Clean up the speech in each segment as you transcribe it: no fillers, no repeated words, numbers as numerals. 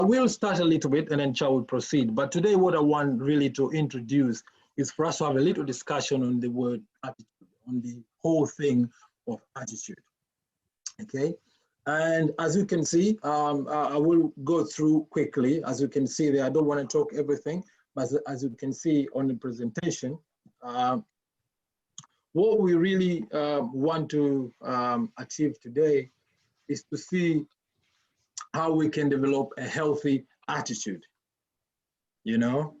will start a little bit and then Cha will proceed. But today what I want really to introduce is for us to have a little discussion on the word attitude, on the whole thing of attitude, okay? And as you can see, I will go through quickly. As you can see there, I don't want to talk everything, but as you can see on the presentation, what we really want to achieve today is to see how we can develop a healthy attitude. You know,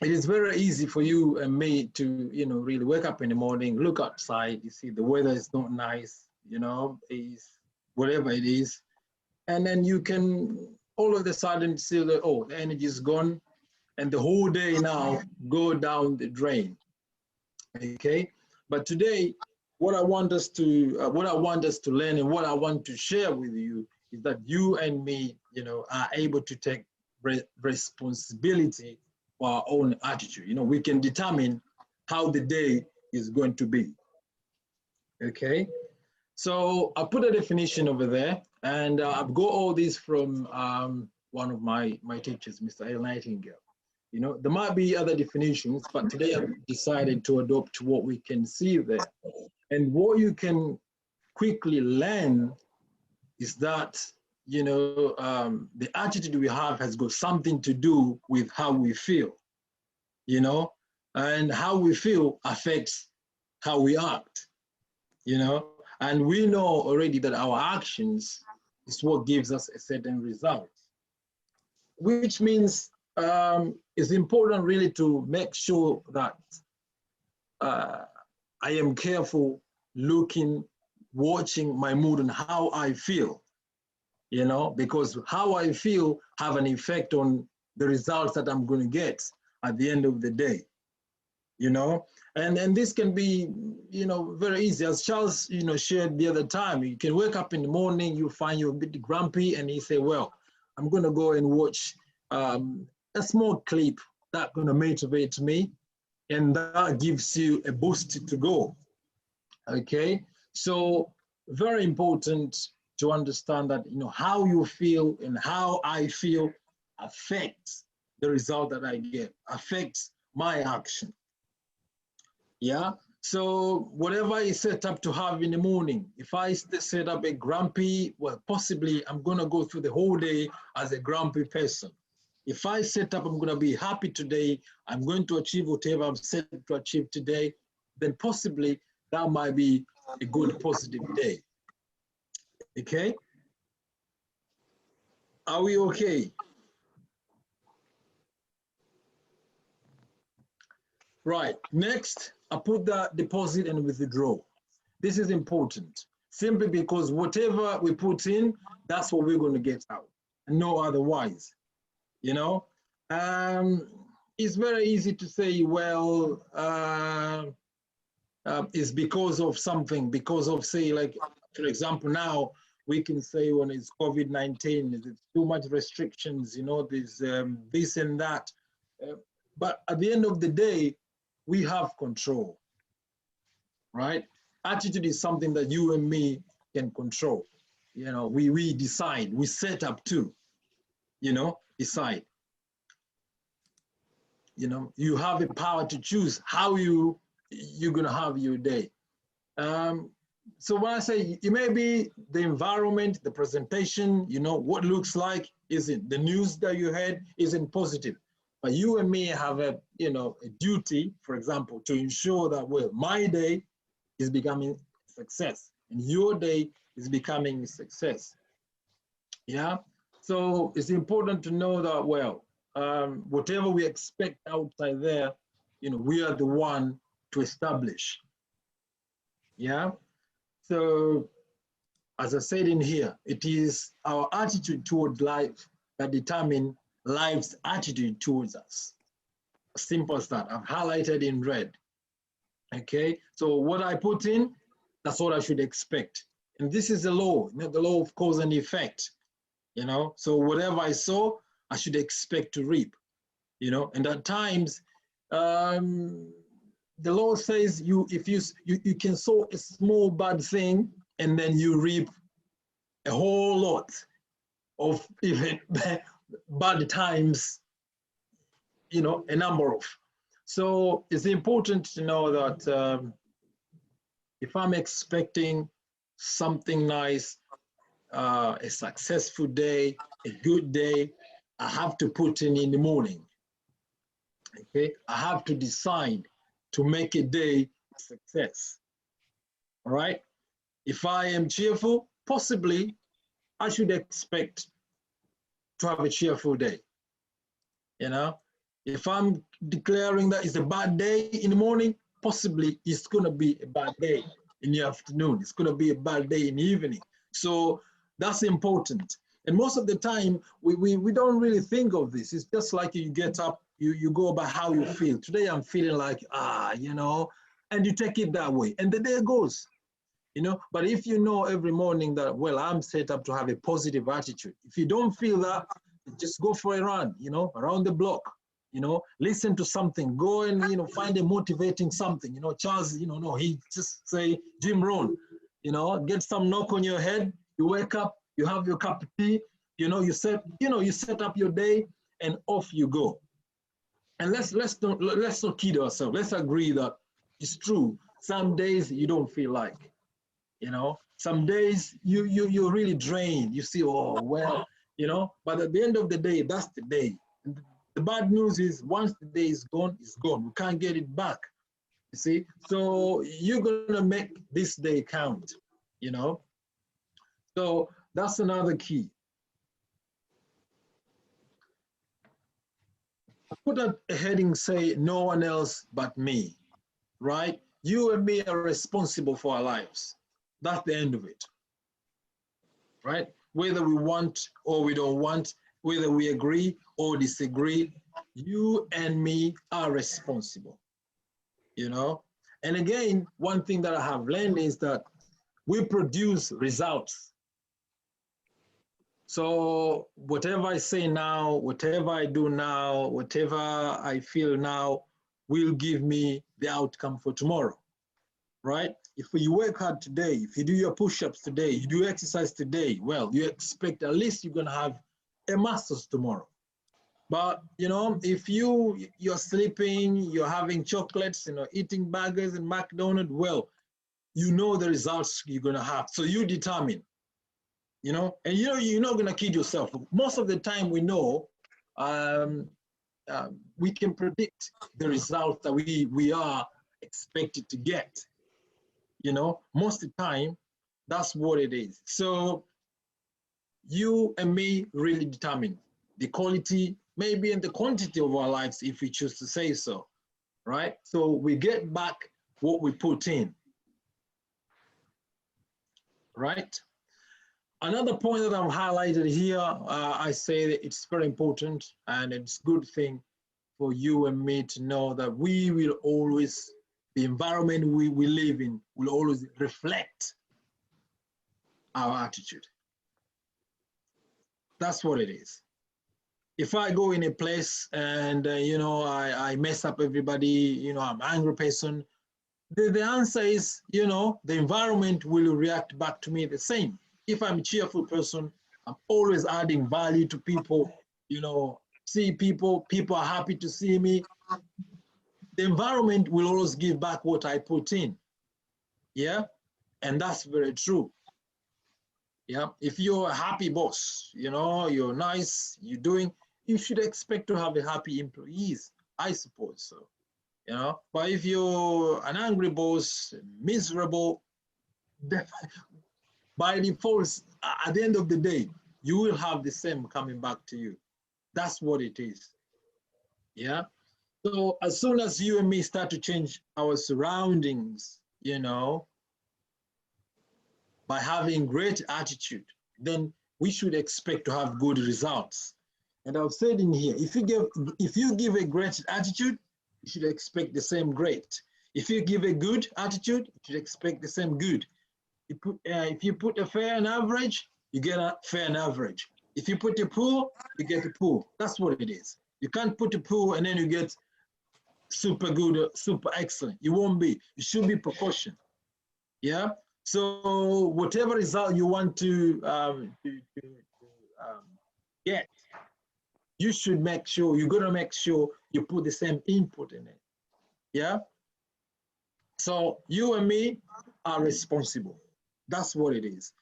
it is very easy for you and me to, you know, really wake up in the morning, look outside, you see the weather is not nice, you know, is whatever it is. And then you can all of a sudden see that, oh, the energy is gone and the whole day now go down the drain. Okay. But today, what I want us to learn and what I want to share with you is that you and me, you know, are able to take responsibility for our own attitude. You know, we can determine how the day is going to be. Okay. So I put a definition over there, and I've got all this from one of my teachers, Mr. L. Nightingale. You know, there might be other definitions, but today I've decided to adopt what we can see there. And what you can quickly learn is that, you know, the attitude we have has got something to do with how we feel, you know, and how we feel affects how we act, you know, and we know already that our actions is what gives us a certain result, which means it's important really to make sure that I am careful looking, watching my mood and how I feel, you know, because how I feel have an effect on the results that I'm going to get at the end of the day, you know, and this can be, you know, very easy. As Charles, you know, shared the other time, you can wake up in the morning, you find you're a bit grumpy and you say, well, I'm going to go and watch a small clip that's going to motivate me, and that gives you a boost to go. Okay, so very important to understand that, you know, how you feel and how I feel affects the result that I get, affects my action. Yeah, so whatever I set up to have in the morning, if I set up a grumpy, well, possibly I'm going to go through the whole day as a grumpy person. If I set up, I'm going to be happy today, I'm going to achieve whatever I'm set to achieve today, then possibly that might be a good positive day. Okay? Are we okay? Right, next, I put the deposit and withdraw. This is important, simply because whatever we put in, that's what we're going to get out, and no otherwise. You know, it's very easy to say, well, it's because of something, because of, say, like, for example, now we can say when it's COVID-19, there's too much restrictions, you know, there's this and that. But at the end of the day, we have control, right? Attitude is something that you and me can control. You know, we decide, we set up to, you know, decide. You know, you have the power to choose how you're going to have your day. So when I say it may be the environment, the presentation, you know, what looks like, isn't the news that you heard isn't positive. But you and me have a, you know, a duty, for example, to ensure that, well, my day is becoming a success and your day is becoming a success. Yeah. So it's important to know that, well, whatever we expect outside there, you know, we are the one to establish. Yeah. So as I said in here, it is our attitude towards life that determine life's attitude towards us. As simple as that. I've highlighted in red. Okay. So what I put in, that's what I should expect. And this is the law, you know, the law of cause and effect. You know, so whatever I sow, I should expect to reap, you know, and at times, the law says you can sow a small bad thing and then you reap a whole lot of even bad times, you know, a number of. So it's important to know that if I'm expecting something nice, a successful day, a good day, I have to put in the morning. Okay, I have to decide to make a day a success. All right. If I am cheerful, possibly I should expect to have a cheerful day. You know, if I'm declaring that it's a bad day in the morning, possibly it's going to be a bad day in the afternoon. It's going to be a bad day in the evening. So that's important. And most of the time, we don't really think of this. It's just like you get up, you go by how you feel. Today I'm feeling like, you know, and you take it that way. And the day goes, you know. But if you know every morning that, well, I'm set up to have a positive attitude. If you don't feel that, just go for a run, you know, around the block, you know, listen to something, go and, you know, find a motivating something, you know. Charles, you know, no, he just say, Jim Rohn, you know, get some knock on your head, you wake up, you have your cup of tea, you know, you set up your day and off you go. And let's not kid ourselves. Let's agree that it's true. Some days you don't feel like, you know, some days you're really drained. You see, oh, well, you know, but at the end of the day, that's the day. And the bad news is once the day is gone, it's gone. We can't get it back, you see. So you're gonna make this day count, you know. So that's another key. Put a heading, say, no one else but me, right? You and me are responsible for our lives. That's the end of it, right? Whether we want or we don't want, whether we agree or disagree, you and me are responsible, you know? And again, one thing that I have learned is that we produce results. So whatever I say now, whatever I do now, whatever I feel now will give me the outcome for tomorrow, right? If you work hard today, if you do your push-ups today, you do exercise today, well, you expect at least you're gonna have a master's tomorrow. But, you know, if you're sleeping, you're having chocolates, you know, eating burgers and McDonald's, well, you know the results you're gonna have. So you determine, you know, and you know, you're not gonna kid yourself. Most of the time we know we can predict the results that we are expected to get. You know, most of the time, that's what it is. So you and me really determine the quality, maybe, and the quantity of our lives, if we choose to say so, right? So we get back what we put in, right? Another point that I've highlighted here, I say that it's very important and it's a good thing for you and me to know that we will always, the environment we live in will always reflect our attitude. That's what it is. If I go in a place and, you know, I mess up everybody, you know, I'm an angry person, the answer is, you know, the environment will react back to me the same. If I'm a cheerful person, I'm always adding value to people, you know, see people are happy to see me. The environment will always give back what I put in. Yeah, and that's very true. Yeah, if you're a happy boss, you know, you're nice, you should expect to have a happy employees, I suppose so. You know, but if you're an angry boss, miserable, by default, at the end of the day, you will have the same coming back to you. That's what it is. Yeah. So as soon as you and me start to change our surroundings, you know, by having great attitude, then we should expect to have good results. And I've said in here, if you give a great attitude, you should expect the same great. If you give a good attitude, you should expect the same good. If you put a fair and average, you get a fair and average. If you put a poor, you get a poor. That's what it is. You can't put a poor and then you get super good, super excellent. You won't be. It should be proportion. Yeah. So whatever result you want to get, you should make sure, you're gonna make sure you put the same input in it. Yeah. So you and me are responsible. That's what it is.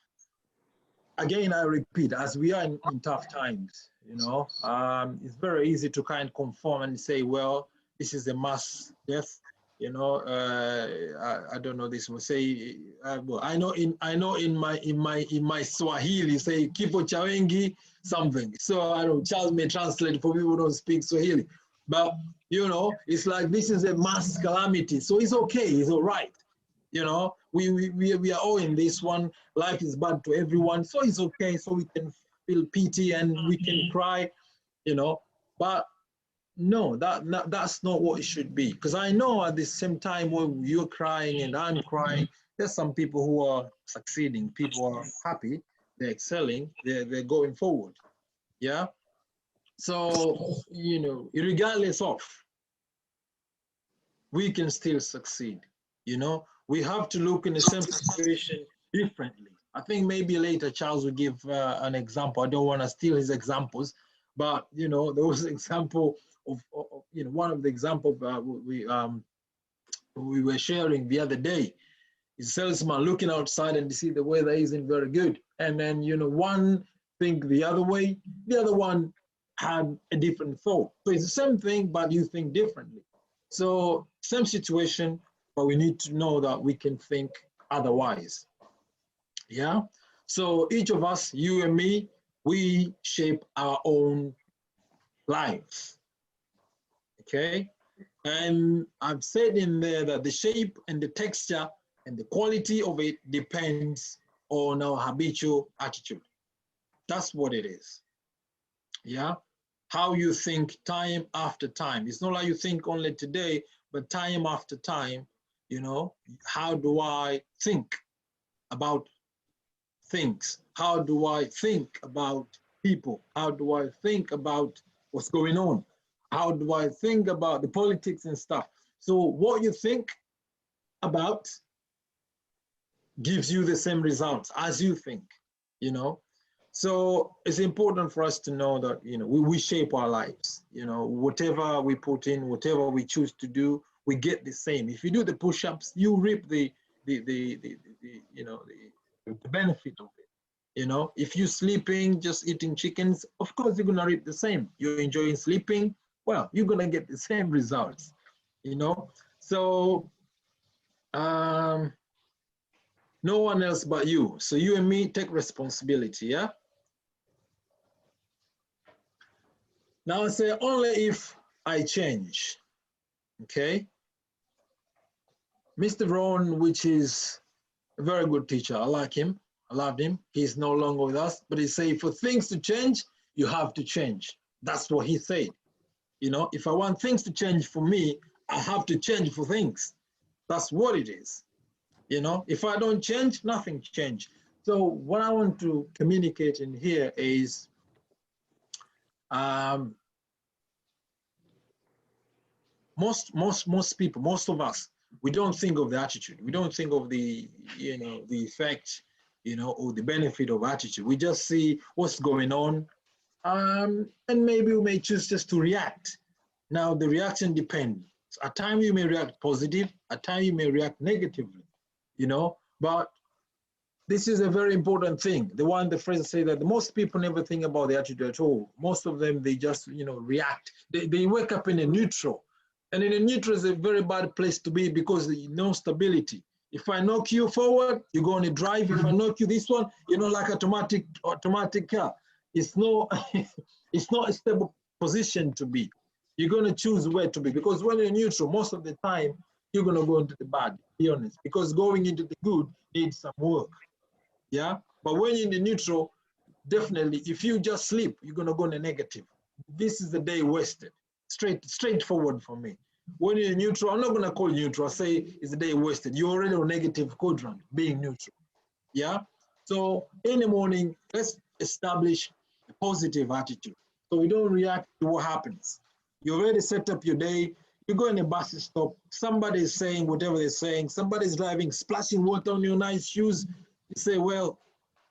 Again, I repeat, as we are in tough times, it's very easy to kind of conform and say, well, this is a mass death. I don't know. This will say, well, I know in my Swahili say kifo cha wengi something. So I don't. Charles may translate for people who don't speak Swahili, but it's like this is a mass calamity. So it's okay. It's all right. We are all in this one. Life is bad to everyone, so it's okay. So we can feel pity and we can cry, but no, that's not what it should be. Because I know at the same time when you're crying and I'm crying, there's some people who are succeeding. People are happy, they're excelling, they're going forward. Yeah. So regardless of, we can still succeed. We have to look in the same situation differently. I think maybe later Charles will give an example. I don't want to steal his examples, but there was an example of one of the examples we were sharing the other day. Is salesman looking outside and see the weather isn't very good, and then one think the other way, the other one had a different thought. So it's the same thing, but you think differently. So same situation, but we need to know that we can think otherwise. Yeah. So each of us, you and me, we shape our own lives. Okay. And I've said in there that the shape and the texture and the quality of it depends on our habitual attitude. That's what it is. Yeah. How you think time after time. It's not like you think only today, but time after time, how do I think about things? How do I think about people? How do I think about what's going on? How do I think about the politics and stuff? So what you think about gives you the same results as you think, So it's important for us to know that, we shape our lives, whatever we put in, whatever we choose to do, we get the same. If you do the push-ups, you reap the benefit of it. If you're sleeping, just eating chickens, of course you're gonna reap the same. You're enjoying sleeping, well, you're gonna get the same results, So no one else but you. So you and me take responsibility, yeah? Now I say only if I change, okay? Mr. Ron, which is a very good teacher, I like him, I loved him. He's no longer with us, but he said for things to change, you have to change. That's what he said. If I want things to change for me, I have to change for things. That's what it is. If I don't change, nothing changes. So what I want to communicate in here is most people, most of us, we don't think of the attitude. We don't think of the effect, or the benefit of attitude. We just see what's going on, and maybe we may choose just to react. Now the reaction depends. At times you may react positive, at times you may react negatively, but this is a very important thing. The phrase say that most people never think about the attitude at all. Most of them, they just, react. They wake up in a neutral. And in a neutral is a very bad place to be because there's no stability. If I knock you forward, you go on a drive. If I knock you this one, like automatic car. It's no, it's not a stable position to be. You're going to choose where to be, because when you're neutral, most of the time, you're going to go into the bad, be honest, because going into the good needs some work. Yeah. But when you're in the neutral, definitely, if you just sleep, you're going to go in the negative. This is the day wasted. Straightforward for me. When you're neutral, I'm not going to call you neutral. I say it's a day wasted. You're already on negative quadrant, being neutral. Yeah. So in the morning, let's establish a positive attitude. So we don't react to what happens. You already set up your day. You go in a bus stop. Somebody is saying whatever they're saying. Somebody's driving, splashing water on your nice shoes. You say, well,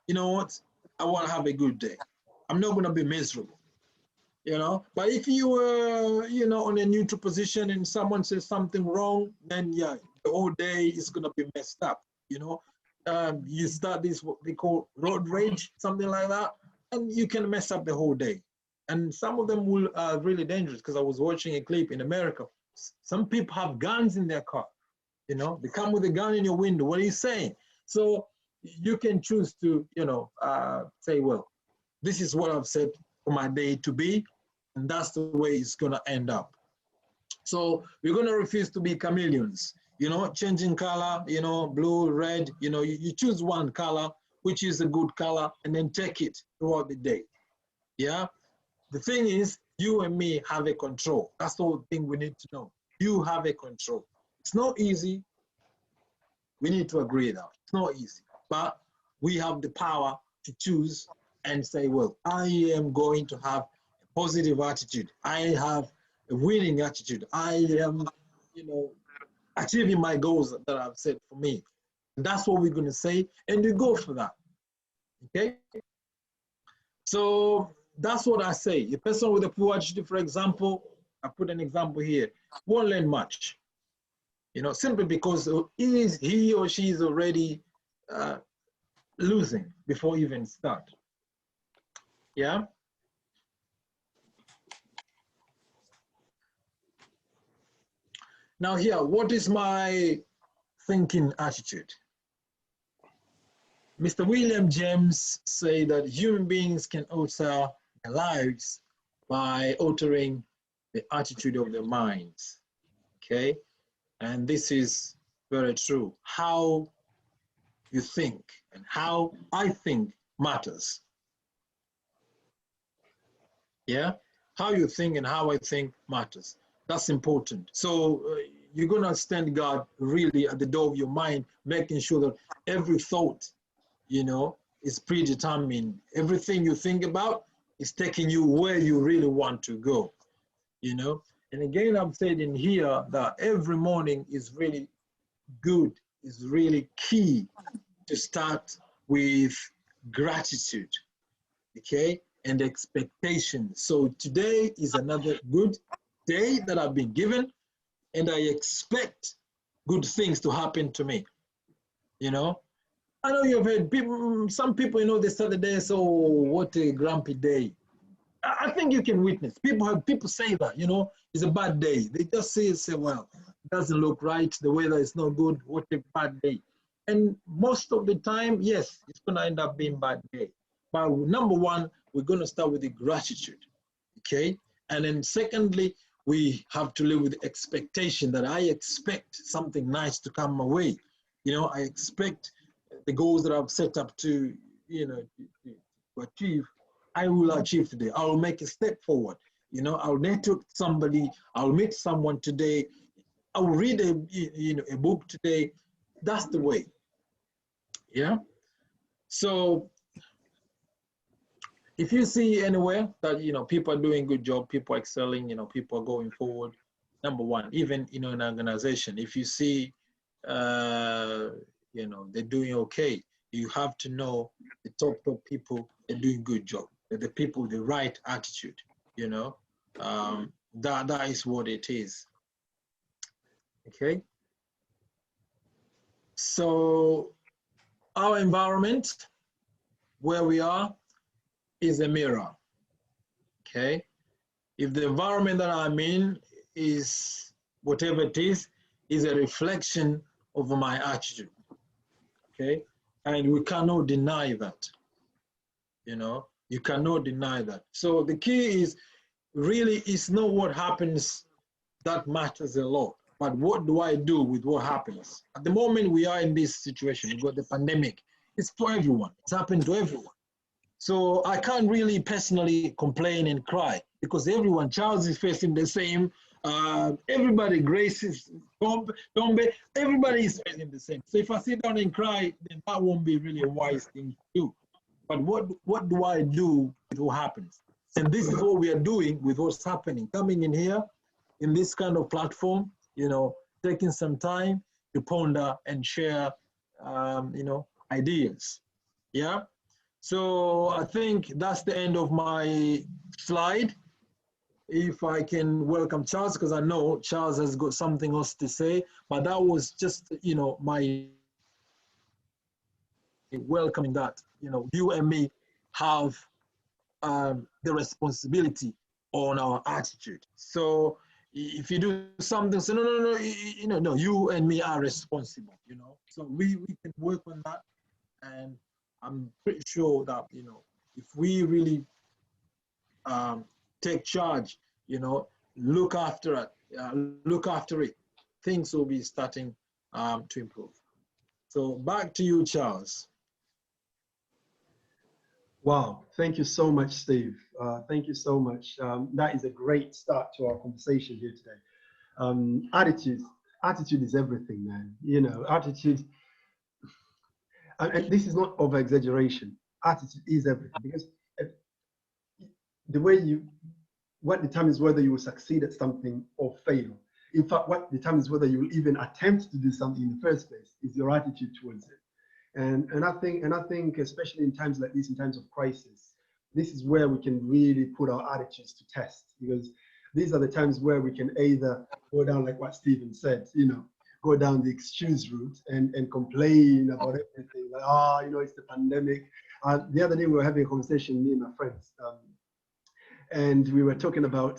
you know what? I want to have a good day. I'm not going to be miserable, you know. But if you were, you know, on a neutral position and someone says something wrong, then yeah, the whole day is going to be messed up, you know. You start this, what they call road rage, something like that, and you can mess up the whole day. And some of them will really dangerous, because I was watching a clip in America. Some people have guns in their car, you know, they come with a gun in your window. What are you saying? So you can choose to, you know, say, well, this is what I've said for my day to be, and that's the way it's going to end up. So we're going to refuse to be chameleons, you know, changing color, you know, blue, red, you know, you choose one color, which is a good color, and then take it throughout the day. Yeah. The thing is, you and me have a control. That's the whole thing we need to know. You have a control. It's not easy. We need to agree that it's not easy, but we have the power to choose and say, well, I am going to have a positive attitude. I have a winning attitude. I am, you know, achieving my goals that I've set for me. And that's what we're going to say, and you go for that. Okay? So that's what I say. A person with a poor attitude, for example, I put an example here, won't learn much. You know, simply because he or she is already losing before even start. Yeah. Now here, what is my thinking attitude? Mr. William James said that human beings can alter their lives by altering the attitude of their minds. Okay, and this is very true. How you think and how I think matters. Yeah, how you think and how I think matters. That's important. So you're going to stand guard really at the door of your mind, making sure that every thought, you know, is predetermined. Everything you think about is taking you where you really want to go, you know. And again, I've said in here that every morning is really good, is really key to start with gratitude, okay, and expectation. So today is another good day that I've been given, and I expect good things to happen to me, you know. I know you've heard people, some people, you know, they start the day, so what a grumpy day. I think you can witness. People say that, you know, it's a bad day. They just say, well, it doesn't look right. The weather is not good. What a bad day. And most of the time, yes, it's going to end up being a bad day. But number one, we're going to start with the gratitude, okay? And then secondly, we have to live with the expectation that I expect something nice to come my way. You know, I expect the goals that I've set up to, you know, to achieve, I will achieve today. I will make a step forward. You know, I'll network somebody. I'll meet someone today. I'll read a book today. That's the way. Yeah. So if you see anywhere that, you know, people are doing good job, people are excelling, you know, people are going forward, number one, even, you know, in an organization, if you see, you know, they're doing okay, you have to know the top people are doing good job. They're the people with the right attitude, you know. That is what it is. Okay. So our environment, where we are, is a mirror. Okay. If the environment that I'm in is whatever it is a reflection of my attitude. Okay. And we cannot deny that. You know, you cannot deny that. So the key is really, it's not what happens that matters a lot, but what do I do with what happens? At the moment we are in this situation, we've got the pandemic. It's for everyone. It's happened to everyone. So I can't really personally complain and cry because everyone, Charles is facing the same. Everybody, Grace is, Tombe, everybody is facing the same. So if I sit down and cry, then that won't be really a wise thing to do. But what do I do with what happens? And this is what we are doing with what's happening. Coming in here, in this kind of platform, you know, taking some time to ponder and share, you know, ideas. Yeah. So I think that's the end of my slide. If I can welcome Charles, because I know Charles has got something else to say, but that was just, you know, my welcoming that, you know, you and me have the responsibility on our attitude. So if you do something, say, no, no, no, no, you and me are responsible, you know. So we can work on that. And I'm pretty sure that, you know, if we really take charge, you know, look after it, things will be starting to improve. So back to you, Charles. Wow, thank you so much, Steve. Thank you so much. That is a great start to our conversation here today. Attitude is everything, man. You know, attitude, and this is not over exaggeration. Attitude is everything, because the way what determines whether you will succeed at something or fail. In fact, what determines whether you will even attempt to do something in the first place is your attitude towards it. And I think especially in times like this, in times of crisis, this is where we can really put our attitudes to test, because these are the times where we can either go down, like what Stephen said, you know, go down the excuse route and complain about everything, like, you know, it's the pandemic. The other day we were having a conversation, me and my friends, and we were talking about,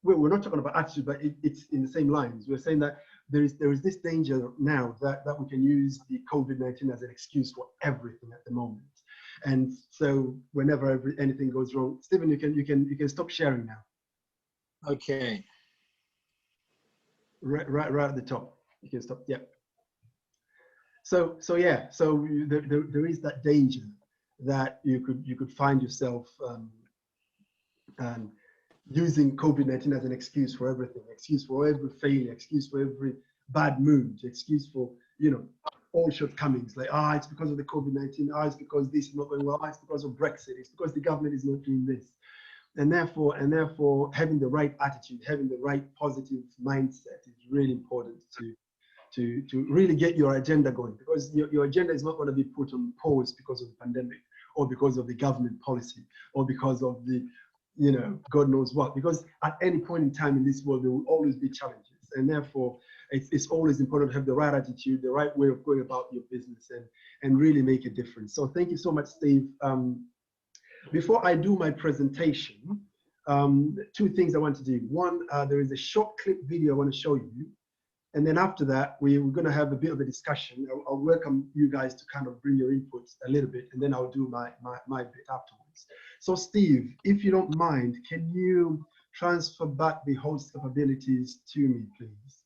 we're not talking about attitude, but it's in the same lines. We're saying that there is this danger now that we can use the COVID-19 as an excuse for everything at the moment. And so whenever anything goes wrong, Stephen, you can stop sharing now. Okay. Right at the top. You can stop. Yeah. So yeah. So there is that danger that you could find yourself using COVID-19 as an excuse for everything, excuse for every failure, excuse for every bad mood, excuse for, you know, all shortcomings, like, it's because of the COVID-19, it's because this is not going well, it's because of Brexit, it's because the government is not doing this. And therefore having the right attitude, having the right positive mindset is really important to really get your agenda going, because your agenda is not going to be put on pause because of the pandemic or because of the government policy or because of the, you know, God knows what, because at any point in time in this world, there will always be challenges. And therefore, it's always important to have the right attitude, the right way of going about your business and really make a difference. So thank you so much, Steve. Before I do my presentation, two things I want to do. One, there is a short clip video I want to show you. And then after that, we're going to have a bit of a discussion. I'll welcome you guys to kind of bring your inputs a little bit, and then I'll do my bit afterwards. So Steve, if you don't mind, can you transfer back the host capabilities to me, please?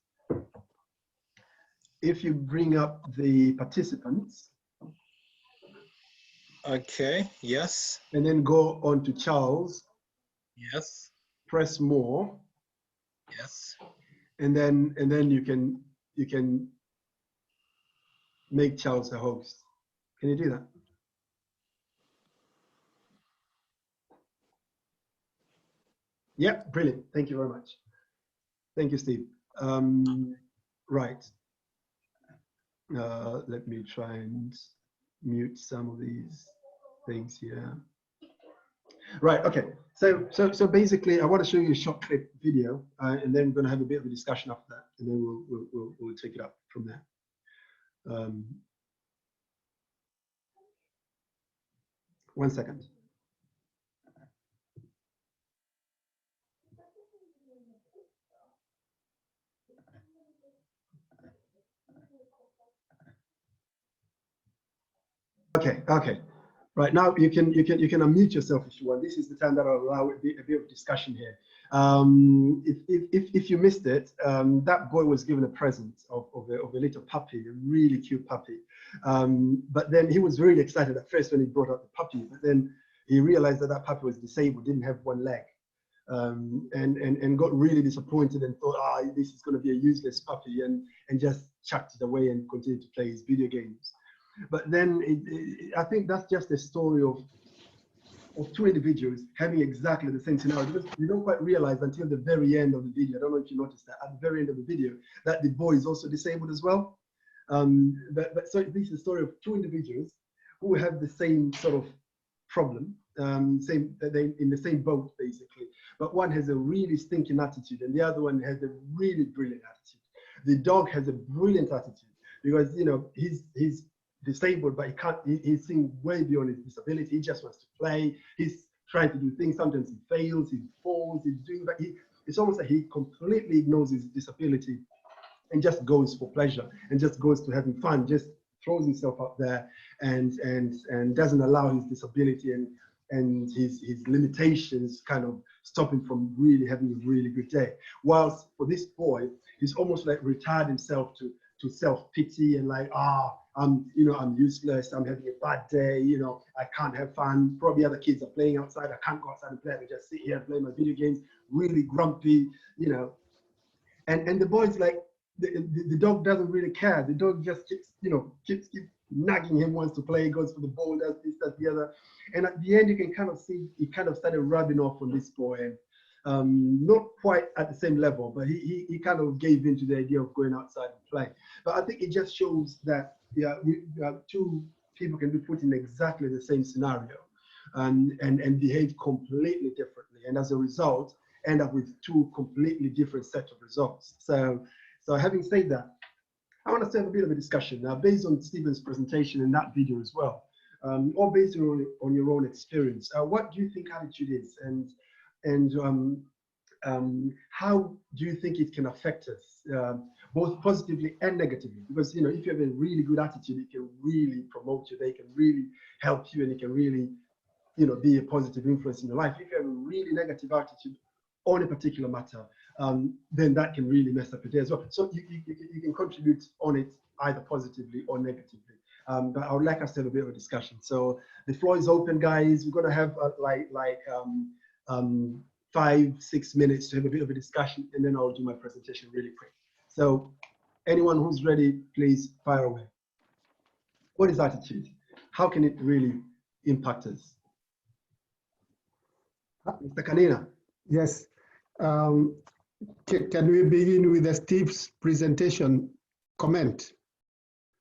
If you bring up the participants. Okay, yes. And then go on to Charles. Yes. Press more. Yes. And then you can make Charles a host. Can you do that? Yeah, brilliant. Thank you very much. Thank you, Steve. Right. Let me try and mute some of these things here. Right. Okay. So basically, I want to show you a short clip video, and then we're going to have a bit of a discussion after that, and then we'll take it up from there. One second. Okay. Right, now you can unmute yourself if you want. This is the time that I'll allow a bit of discussion here. If you missed it, that boy was given a present of a little puppy, a really cute puppy. But then he was really excited at first when he brought out the puppy, but then he realized that puppy was disabled, didn't have one leg. And got really disappointed and thought, this is going to be a useless puppy, and just chucked it away and continued to play his video games. But then I think that's just a story of two individuals having exactly the same scenario, because you don't quite realize until the very end of the video. I don't know if you noticed that at the very end of the video that the boy is also disabled as well. But so this is a story of two individuals who have the same sort of problem, they in the same boat basically, but one has a really stinking attitude and the other one has a really brilliant attitude. The dog has a brilliant attitude because, you know, he's disabled, but he's seeing way beyond his disability. He just wants to play. He's trying to do things. Sometimes he fails, he falls, he's doing, but it's almost like he completely ignores his disability and just goes for pleasure and just goes to having fun, just throws himself up there and doesn't allow his disability and his limitations kind of stop him from really having a really good day. Whilst for this boy, he's almost like retired himself to self-pity and like, I'm useless, I'm having a bad day, you know, I can't have fun. Probably other kids are playing outside, I can't go outside and play, I just sit here and play my video games, really grumpy, you know. And the boy's like, the dog doesn't really care. The dog just keeps nagging him, wants to play, goes for the ball, does this, does the other. And at the end, you can kind of see he kind of started rubbing off on this boy. And not quite at the same level, but he kind of gave in to the idea of going outside and playing. But I think it just shows that two people can be put in exactly the same scenario and behave completely differently. And as a result, end up with two completely different sets of results. So having said that, I want to have a bit of a discussion now based on Stephen's presentation and that video as well, or based on your own experience. What do you think attitude is, and how do you think it can affect us, both positively and negatively? Because, you know, if you have a really good attitude, it can really promote you, they can really help you, and it can really, you know, be a positive influence in your life. If you have a really negative attitude on a particular matter, then that can really mess up your day as well. So you can contribute on it either positively or negatively. But I would like us to have a bit of a discussion. So the floor is open, guys. We're going to have 5-6 minutes to have a bit of a discussion, and then I'll do my presentation really quick. So anyone who's ready, please fire away. What is attitude? How can it really impact us? Mr. Kanina. Yes. Can we begin with Steve's presentation comment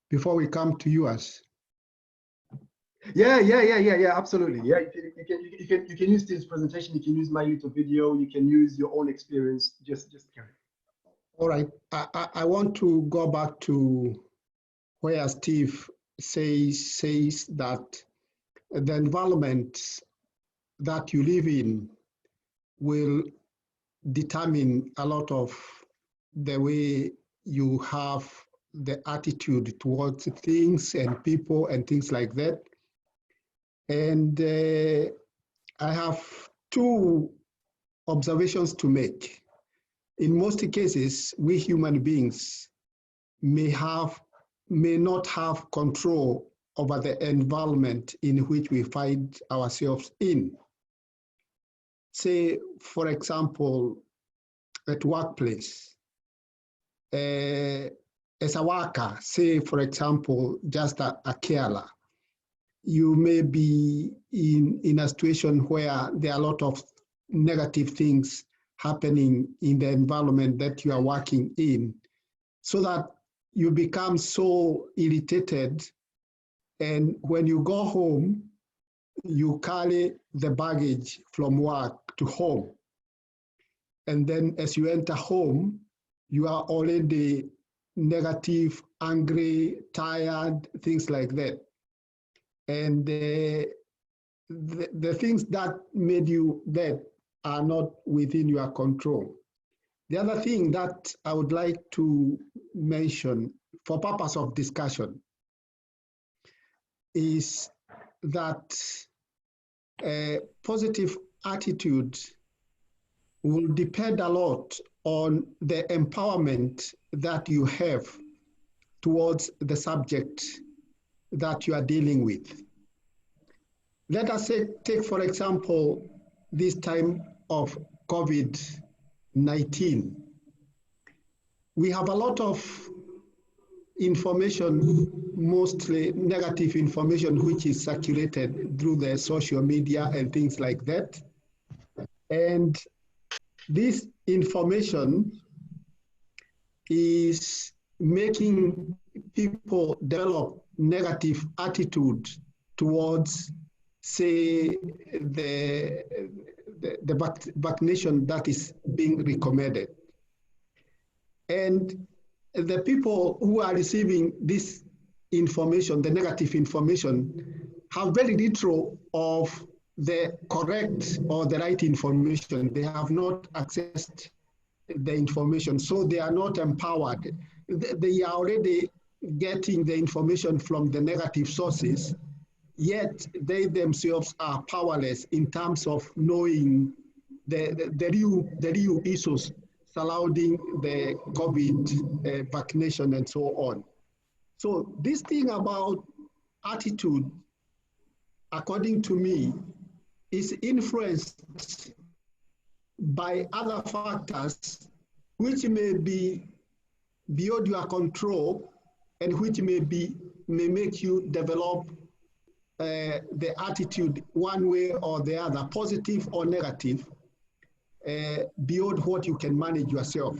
before we come to yours? Yeah, absolutely. Yeah, you can use Steve's presentation, you can use my little video, you can use your own experience, just carry. All right, I want to go back to where Steve says that the environment that you live in will determine a lot of the way you have the attitude towards things and people and things like that. And I have two observations to make. In most cases, we human beings may not have control over the environment in which we find ourselves in. Say, for example, at workplace, as a worker, say, for example, just a carer, you may be in a situation where there are a lot of negative things happening in the environment that you are working in, so that you become so irritated, and when you go home, you carry the baggage from work to home. And then as you enter home, you are already negative, angry, tired, things like that. And the things that made you that are not within your control. The other thing that I would like to mention for purpose of discussion is that a positive attitude will depend a lot on the empowerment that you have towards the subject that you are dealing with. Let us take for example, this time of COVID-19. We have a lot of information, mostly negative information, which is circulated through the social media and things like that. And this information is making people develop negative attitude towards, say, the vaccination that is being recommended. And the people who are receiving this information, the negative information, have very little of the correct or the right information. They have not accessed the information, so they are not empowered. They are already getting the information from the negative sources, yet they themselves are powerless in terms of knowing the real issues surrounding the COVID vaccination and so on. So this thing about attitude, according to me, is influenced by other factors which may be beyond your control and which may make you develop the attitude one way or the other, positive or negative, beyond what you can manage yourself.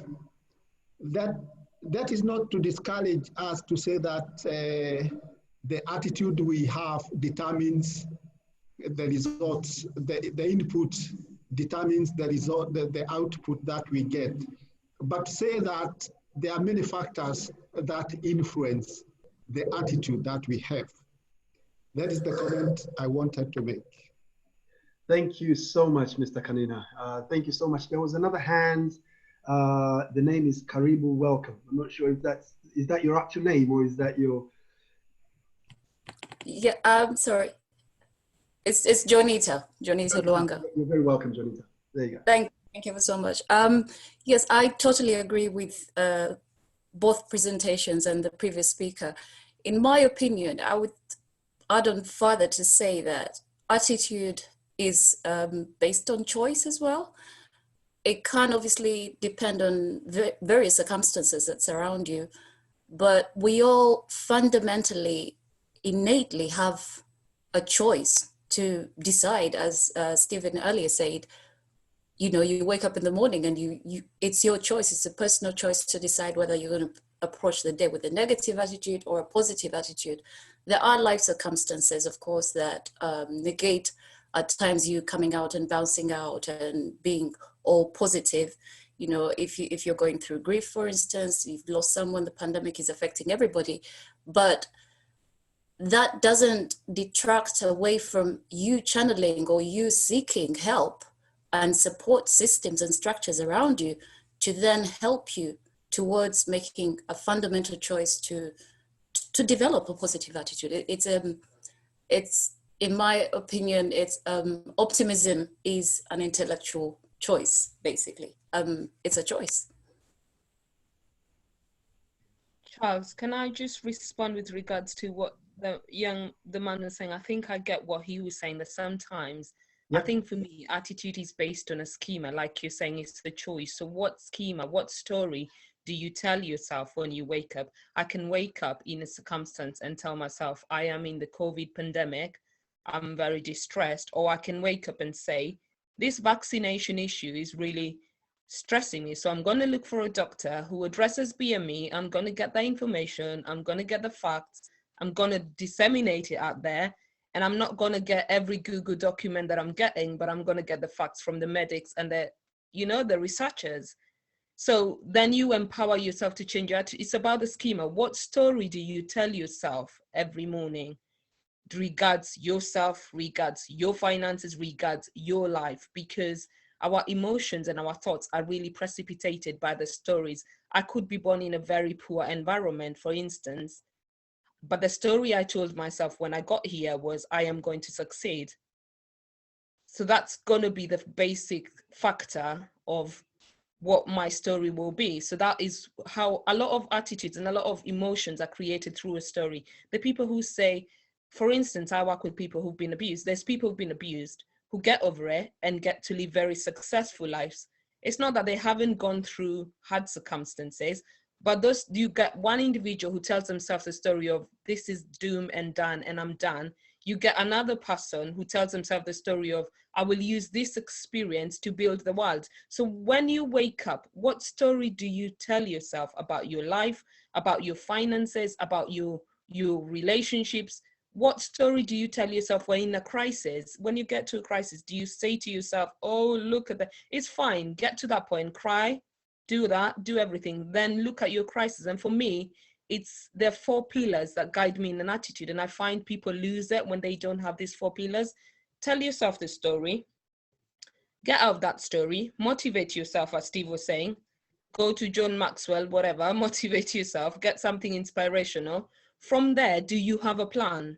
That is not to discourage us to say that the attitude we have determines the results, the input determines the result, the output that we get. But say that there are many factors that influence the attitude that we have. That is the comment I wanted to make. Thank you so much, Mr. Kanina. Thank you so much. There was another hand. The name is Karibu. Welcome. I'm not sure if is that your actual name or is that your? Yeah, I'm sorry. It's Jonita Luanga. You're very welcome, Jonita. There you go. Thank you so much. Yes, I totally agree with both presentations and the previous speaker. In my opinion, I would add on further to say that attitude is based on choice as well. It can obviously depend on various circumstances that surround you, but we all fundamentally, innately have a choice to decide, as Stephen earlier said. You know, you wake up in the morning and it's your choice. It's a personal choice to decide whether you're going to approach the day with a negative attitude or a positive attitude. There are life circumstances, of course, that negate at times you coming out and bouncing out and being all positive. You know, if you're going through grief, for instance, you've lost someone, the pandemic is affecting everybody, but that doesn't detract away from you channeling or you seeking help and support systems and structures around you to then help you towards making a fundamental choice to develop a positive attitude. It's in my opinion, it's optimism is an intellectual choice, basically. It's a choice. Charles, can I just respond with regards to what the man was saying? I think I get what he was saying, that sometimes, yep. I think for me, attitude is based on a schema, like you're saying, it's the choice. So what schema, what story do you tell yourself when you wake up? I can wake up in a circumstance and tell myself, I am in the COVID pandemic, I'm very distressed. Or I can wake up and say, this vaccination issue is really stressing me. So I'm going to look for a doctor who addresses BME. I'm going to get the information. I'm going to get the facts. I'm going to disseminate it out there. And I'm not going to get every Google document that I'm getting, but I'm going to get the facts from the medics and the researchers. So then you empower yourself to change it. It's about the schema. What story do you tell yourself every morning? Regards yourself, regards your finances, regards your life, because our emotions and our thoughts are really precipitated by the stories. I could be born in a very poor environment, for instance, but the story I told myself when I got here was, I am going to succeed. So that's going to be the basic factor of what my story will be. So that is how a lot of attitudes and a lot of emotions are created through a story. The people who say, for instance, I work with people who've been abused. There's people who've been abused who get over it and get to live very successful lives. It's not that they haven't gone through hard circumstances, but you get one individual who tells themselves a story of, this is doom and done and I'm done. You get another person who tells himself the story of, I will use this experience to build the world. So when you wake up, what story do you tell yourself about your life, about your finances, about your relationships? what story do you tell yourself when in a crisis? When you get to a crisis, do you say to yourself, oh, look at that, it's fine, get to that point, cry, do that, do everything, then look at your crisis. And for me, there are 4 pillars that guide me in an attitude, and I find people lose it when they don't have these 4 pillars. Tell yourself the story, get out of that story, motivate yourself, as Steve was saying, go to John Maxwell, whatever, motivate yourself, get something inspirational. From there, do you have a plan?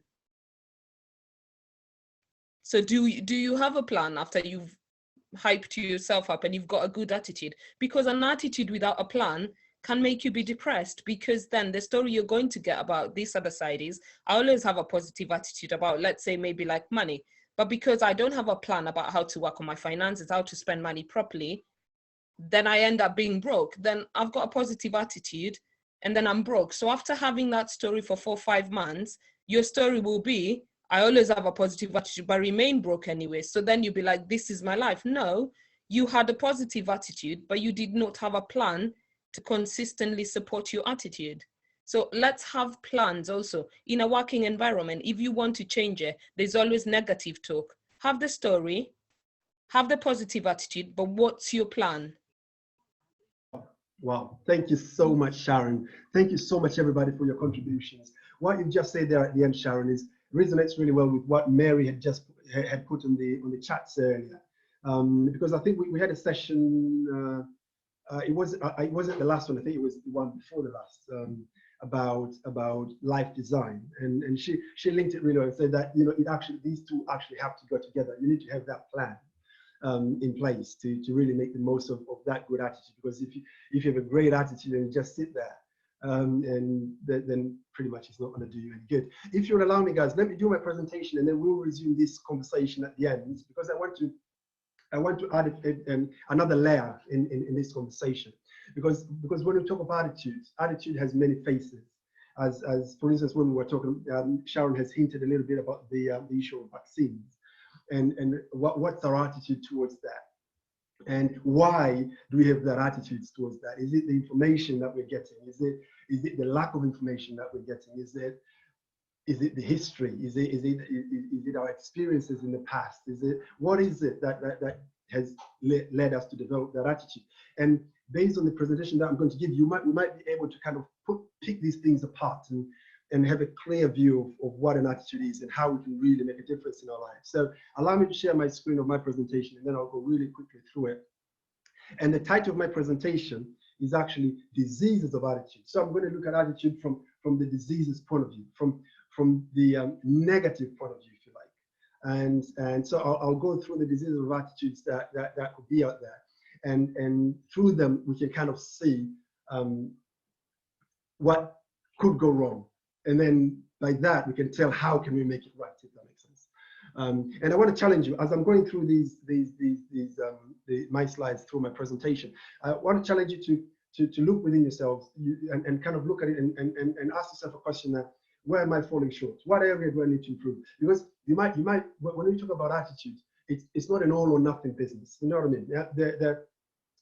So do you have a plan after you've hyped yourself up and you've got a good attitude? Because an attitude without a plan can make you be depressed, because then the story you're going to get about this other side is, I always have a positive attitude about, let's say, maybe like money. But because I don't have a plan about how to work on my finances, how to spend money properly, then I end up being broke. Then I've got a positive attitude and then I'm broke. So after having that story for 4 or 5 months, your story will be, I always have a positive attitude, but remain broke anyway. So then you'll be like, this is my life. No, you had a positive attitude, but you did not have a plan to consistently support your attitude. So let's have plans also. In a working environment, if you want to change it, there's always negative talk. Have the story, have the positive attitude, but what's your plan? Wow, thank you so much, Sharon. Thank you so much, everybody, for your contributions. What you just said there at the end, Sharon, resonates really well with what Mary had just put on the chats earlier. Because I think we had a session, it wasn't the last one, I think it was the one before the last, about life design, and she linked it really well and said that, you know, these two actually have to go together. You need to have that plan in place to really make the most of that good attitude. Because if you have a great attitude and you just sit there, and then pretty much it's not going to do you any good. If you'll allow me, guys, let me do my presentation and then we'll resume this conversation at the end, because I want to add another layer in this conversation, because when we talk about attitude has many faces. As for instance, when we were talking, Sharon has hinted a little bit about the issue of vaccines. And what's our attitude towards that? And why do we have that attitude towards that? Is it the information that we're getting? Is it the lack of information that we're getting? Is it the history? Is it our experiences in the past? What is it that has led us to develop that attitude? And based on the presentation that I'm going to give you, we might be able to kind of pick these things apart and have a clear view of what an attitude is and how we can really make a difference in our lives. So allow me to share my screen of my presentation, and then I'll go really quickly through it. And the title of my presentation is actually Diseases of Attitude. So I'm going to look at attitude from the diseases point of view, from the negative point of view, if you like. And so I'll go through the diseases of attitudes that could be out there. And through them, we can kind of see what could go wrong. And then by that, we can tell how can we make it right, if that makes sense. And I want to challenge you, as I'm going through my slides through my presentation, I want to challenge you to look within yourselves and kind of look at it and ask yourself a question that, where am I falling short? What area do I need to improve? Because you might when we talk about attitude, it's not an all or nothing business. You know what I mean? Yeah,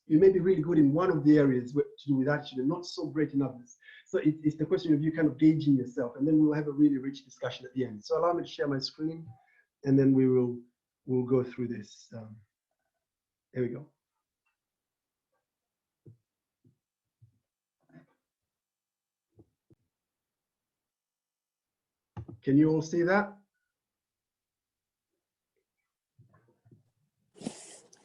you may be really good in one of the areas to do with attitude and not so great in others. So it's the question of you kind of gauging yourself, and then we'll have a really rich discussion at the end. So allow me to share my screen, and then we'll go through this. Here we go. Can you all see that?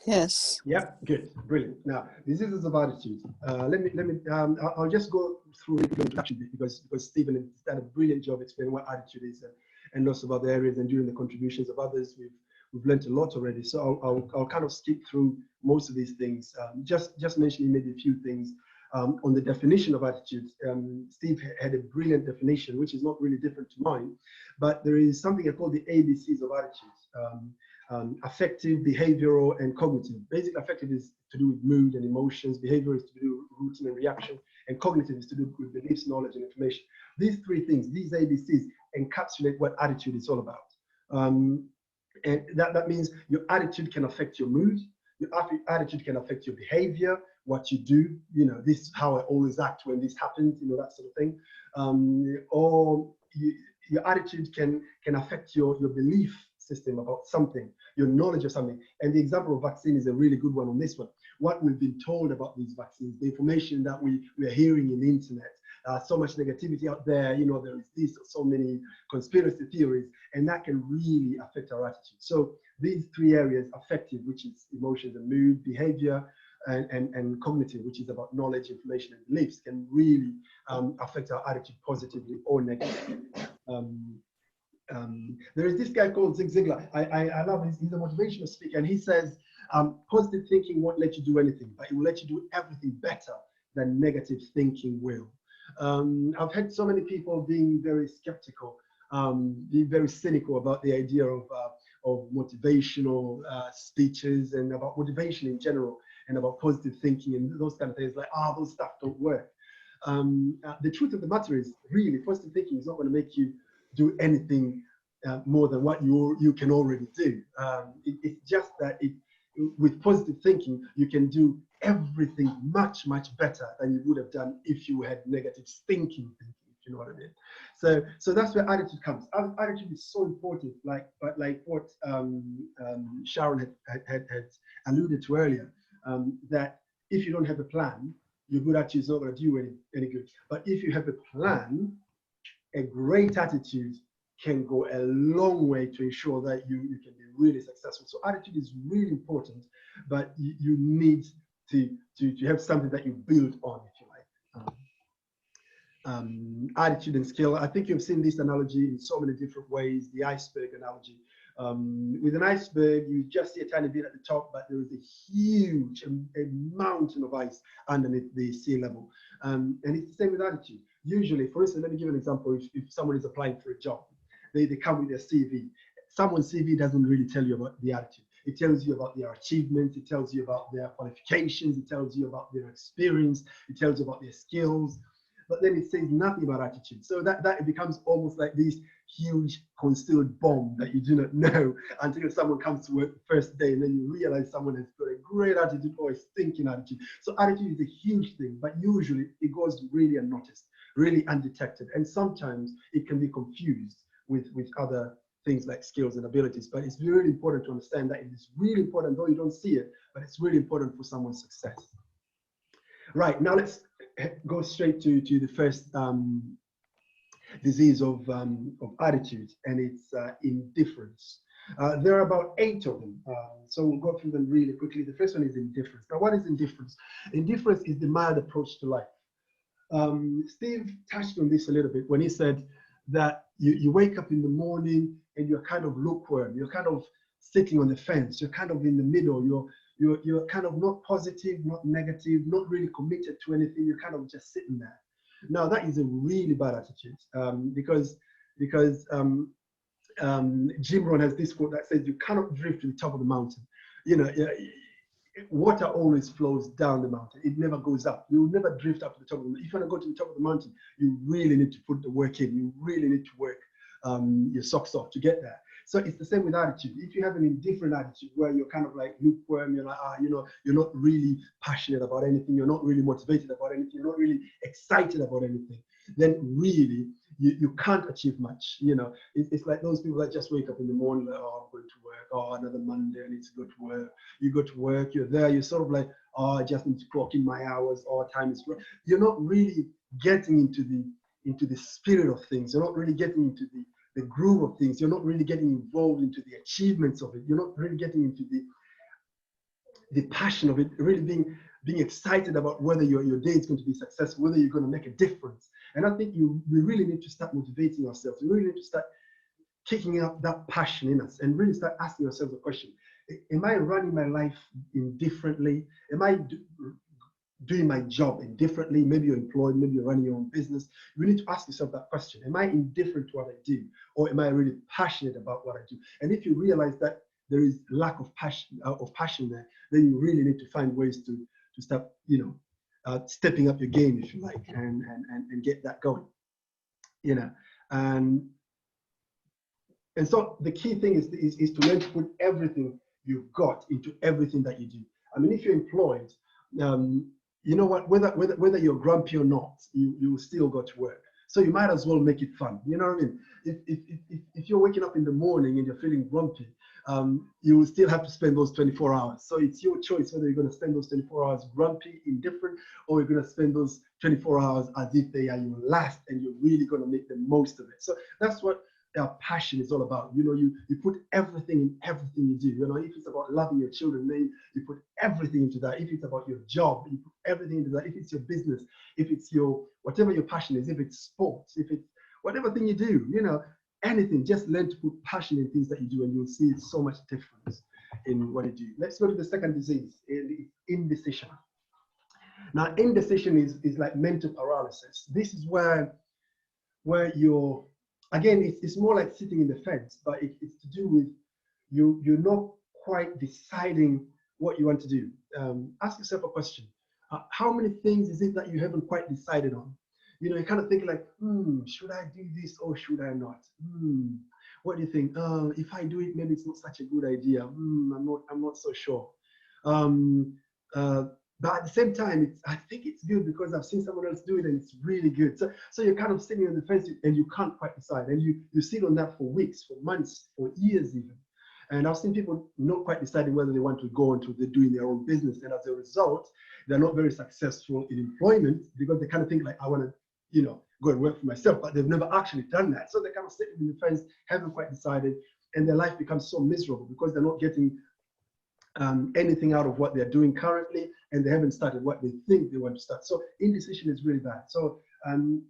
Yes. Yeah, good, brilliant. Now, diseases of attitude. I'll just go through the introduction because Stephen has done a brilliant job explaining what attitude is and lots of other areas, and during the contributions of others, we've learned a lot already. So I'll kind of skip through most of these things. Just mentioning maybe a few things on the definition of attitude. Steve had a brilliant definition, which is not really different to mine, but there is something called the ABCs of attitude. Affective, behavioral, and cognitive. Basic affective is to do with mood and emotions. Behavior is to do with routine and reaction. And cognitive is to do with beliefs, knowledge, and information. These three things, these ABCs, encapsulate what attitude is all about. And that means your attitude can affect your mood. Your attitude can affect your behavior, what you do. You know, this is how I always act when this happens. You know, that sort of thing. Or your attitude can affect your belief system about something, your knowledge of something. And the example of vaccine is a really good one on this one. What we've been told about these vaccines, the information that we are hearing in the internet, so much negativity out there, you know, there is this, so many conspiracy theories, and that can really affect our attitude. So these three areas, affective, which is emotions and mood, behavior, and cognitive, which is about knowledge, information, and beliefs, can really affect our attitude positively or negatively. There is this guy called Zig Ziglar. I love him. He's a motivational speaker, and he says, positive thinking won't let you do anything, but it will let you do everything better than negative thinking will. I've had so many people being very skeptical, being very cynical about the idea of motivational speeches and about motivation in general and about positive thinking and those kind of things, like, those stuff don't work. The truth of the matter is, really, positive thinking is not going to make you do anything more than what you can already do. It's just that with positive thinking, you can do everything much, much better than you would have done if you had negative thinking, if you know what I mean. So that's where attitude comes. Attitude is so important, like what Sharon had alluded to earlier, that if you don't have a plan, your good attitude is not going to do any good. But if you have a plan, a great attitude can go a long way to ensure that you can be really successful. So attitude is really important, but you need to have something that you build on, if you like. Attitude and skill. I think you've seen this analogy in so many different ways, the iceberg analogy. With an iceberg, you just see a tiny bit at the top, but there is a huge a mountain of ice underneath the sea level. And it's the same with attitude. Usually, for instance, let me give an example. If someone is applying for a job, they come with their CV. Someone's CV doesn't really tell you about the attitude. It tells you about their achievements. It tells you about their qualifications. It tells you about their experience. It tells you about their skills. But then it says nothing about attitude. So that it becomes almost like this huge concealed bomb that you do not know until someone comes to work the first day, and then you realize someone has got a great attitude or a stinking attitude. So attitude is a huge thing, but usually it goes really unnoticed, really undetected. And sometimes it can be confused with other things like skills and abilities. But it's really important to understand that it is really important, though you don't see it, but it's really important for someone's success. Right, now let's go straight to the first disease of attitude, and it's indifference. There are about 8 of them, so we'll go through them really quickly. The first one is indifference. Now, what is indifference? Indifference is the mild approach to life. Steve touched on this a little bit when he said that you wake up in the morning and you're kind of lukewarm, you're kind of sitting on the fence, you're kind of in the middle, you're kind of not positive, not negative, not really committed to anything, you're kind of just sitting there. Now, that is a really bad attitude, because Jim Rohn has this quote that says, you cannot drift to the top of the mountain. You know, water always flows down the mountain. It never goes up. You will never drift up to the top of the mountain. If you want to go to the top of the mountain, you really need to put the work in. You really need to work your socks off to get there. So it's the same with attitude. If you have an indifferent attitude where you're kind of like lukewarm, you're like, you're not really passionate about anything, you're not really motivated about anything, you're not really excited about anything, then really you can't achieve much. You know, it's like those people that just wake up in the morning like, oh, I'm going to work, oh, another Monday, I need to go to work. You go to work, you're there, you're sort of like, oh, I just need to clock in my hours, oh, time is. You're not really getting into the spirit of things. You're not really getting into the groove of things. You're not really getting involved into the achievements of it. You're not really getting into the passion of it, really being excited about whether your day is going to be successful, whether you're going to make a difference. And I think we really need to start motivating ourselves. We really need to start kicking up that passion in us and really start asking ourselves the question, am I running my life indifferently? Am I doing my job indifferently? Maybe you're employed, maybe you're running your own business. You need to ask yourself that question. Am I indifferent to what I do? Or am I really passionate about what I do? And if you realize that there is lack of passion there, then you really need to find ways to start, stepping up your game, if you like, and get that going. And so the key thing is to learn to put everything you've got into everything that you do. I mean, if you're employed, you know what, whether you're grumpy or not, you will still go to work. So you might as well make it fun. You know what I mean? If you're waking up in the morning and you're feeling grumpy, you will still have to spend those 24 hours. So it's your choice whether you're going to spend those 24 hours grumpy, indifferent, or you're going to spend those 24 hours as if they are your last and you're really going to make the most of it. So that's what our passion is all about. You know, you put everything in everything you do. You know, if it's about loving your children, then you put everything into that. If it's about your job, you put everything into that. If it's your business, if it's your, whatever your passion is, if it's sports, if it's whatever thing you do, you know, anything, just learn to put passion in things that you do and you'll see so much difference in what you do. Let's go to the second disease, indecision. Now, indecision is like mental paralysis. This is where you're, again, it's more like sitting in the fence, but it's to do with you're not quite deciding what you want to do. Ask yourself a question. How many things is it that you haven't quite decided on? You know, you kind of think like, should I do this or should I not? What do you think? If I do it, maybe it's not such a good idea. I'm not so sure. But at the same time, I think it's good because I've seen someone else do it and it's really good. So you're kind of sitting on the fence and you can't quite decide. And you sit on that for weeks, for months, for years even. And I've seen people not quite deciding whether they want to go into doing their own business. And as a result, they're not very successful in employment because they kind of think like, I want to, you know, go and work for myself, but they've never actually done that. So they're kind of sitting in the fence, haven't quite decided, and their life becomes so miserable because they're not getting anything out of what they're doing currently, and they haven't started what they think they want to start. So indecision is really bad. So, and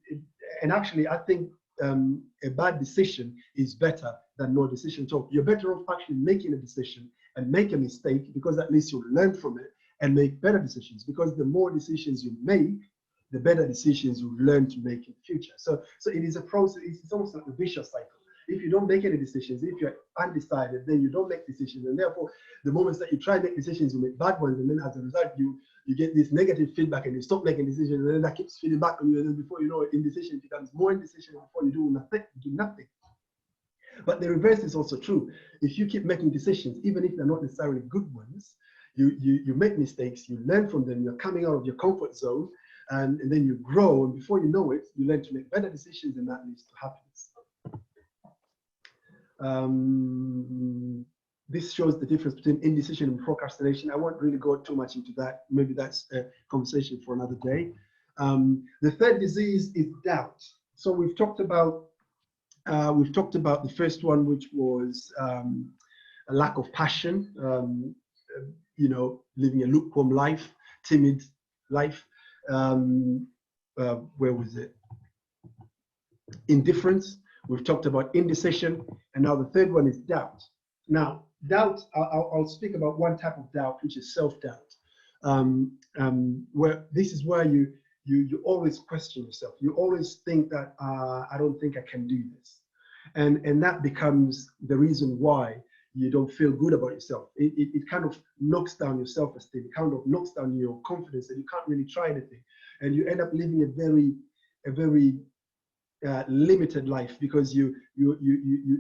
actually, I think a bad decision is better than no decision at all. You're better off actually making a decision and make a mistake because at least you'll learn from it and make better decisions, because the more decisions you make, the better decisions you learn to make in the future. So it is a process. It's almost like a vicious cycle. If you don't make any decisions, if you're undecided, then you don't make decisions. And therefore, the moments that you try to make decisions, you make bad ones. And then as a result, you get this negative feedback and you stop making decisions. And then that keeps feeding back on you. And then before you know it, indecision becomes more indecision before you do nothing. But the reverse is also true. If you keep making decisions, even if they're not necessarily good ones, you make mistakes, you learn from them, you're coming out of your comfort zone, and then you grow. And before you know it, you learn to make better decisions, and that leads to happiness. This shows the difference between indecision and procrastination. I won't really go too much into that. Maybe that's a conversation for another day. The third disease is doubt. So we've talked about the first one, which was a lack of passion. You know, living a lukewarm life, timid life. Where was it? Indifference. We've talked about indecision, and now the third one is doubt. Now, doubt, I'll speak about one type of doubt, which is self-doubt, where this is where you always question yourself. You always think that I don't think I can do this, and that becomes the reason why you don't feel good about yourself. It kind of knocks down your self-esteem. It kind of knocks down your confidence, and you can't really try anything, and you end up living a very limited life because you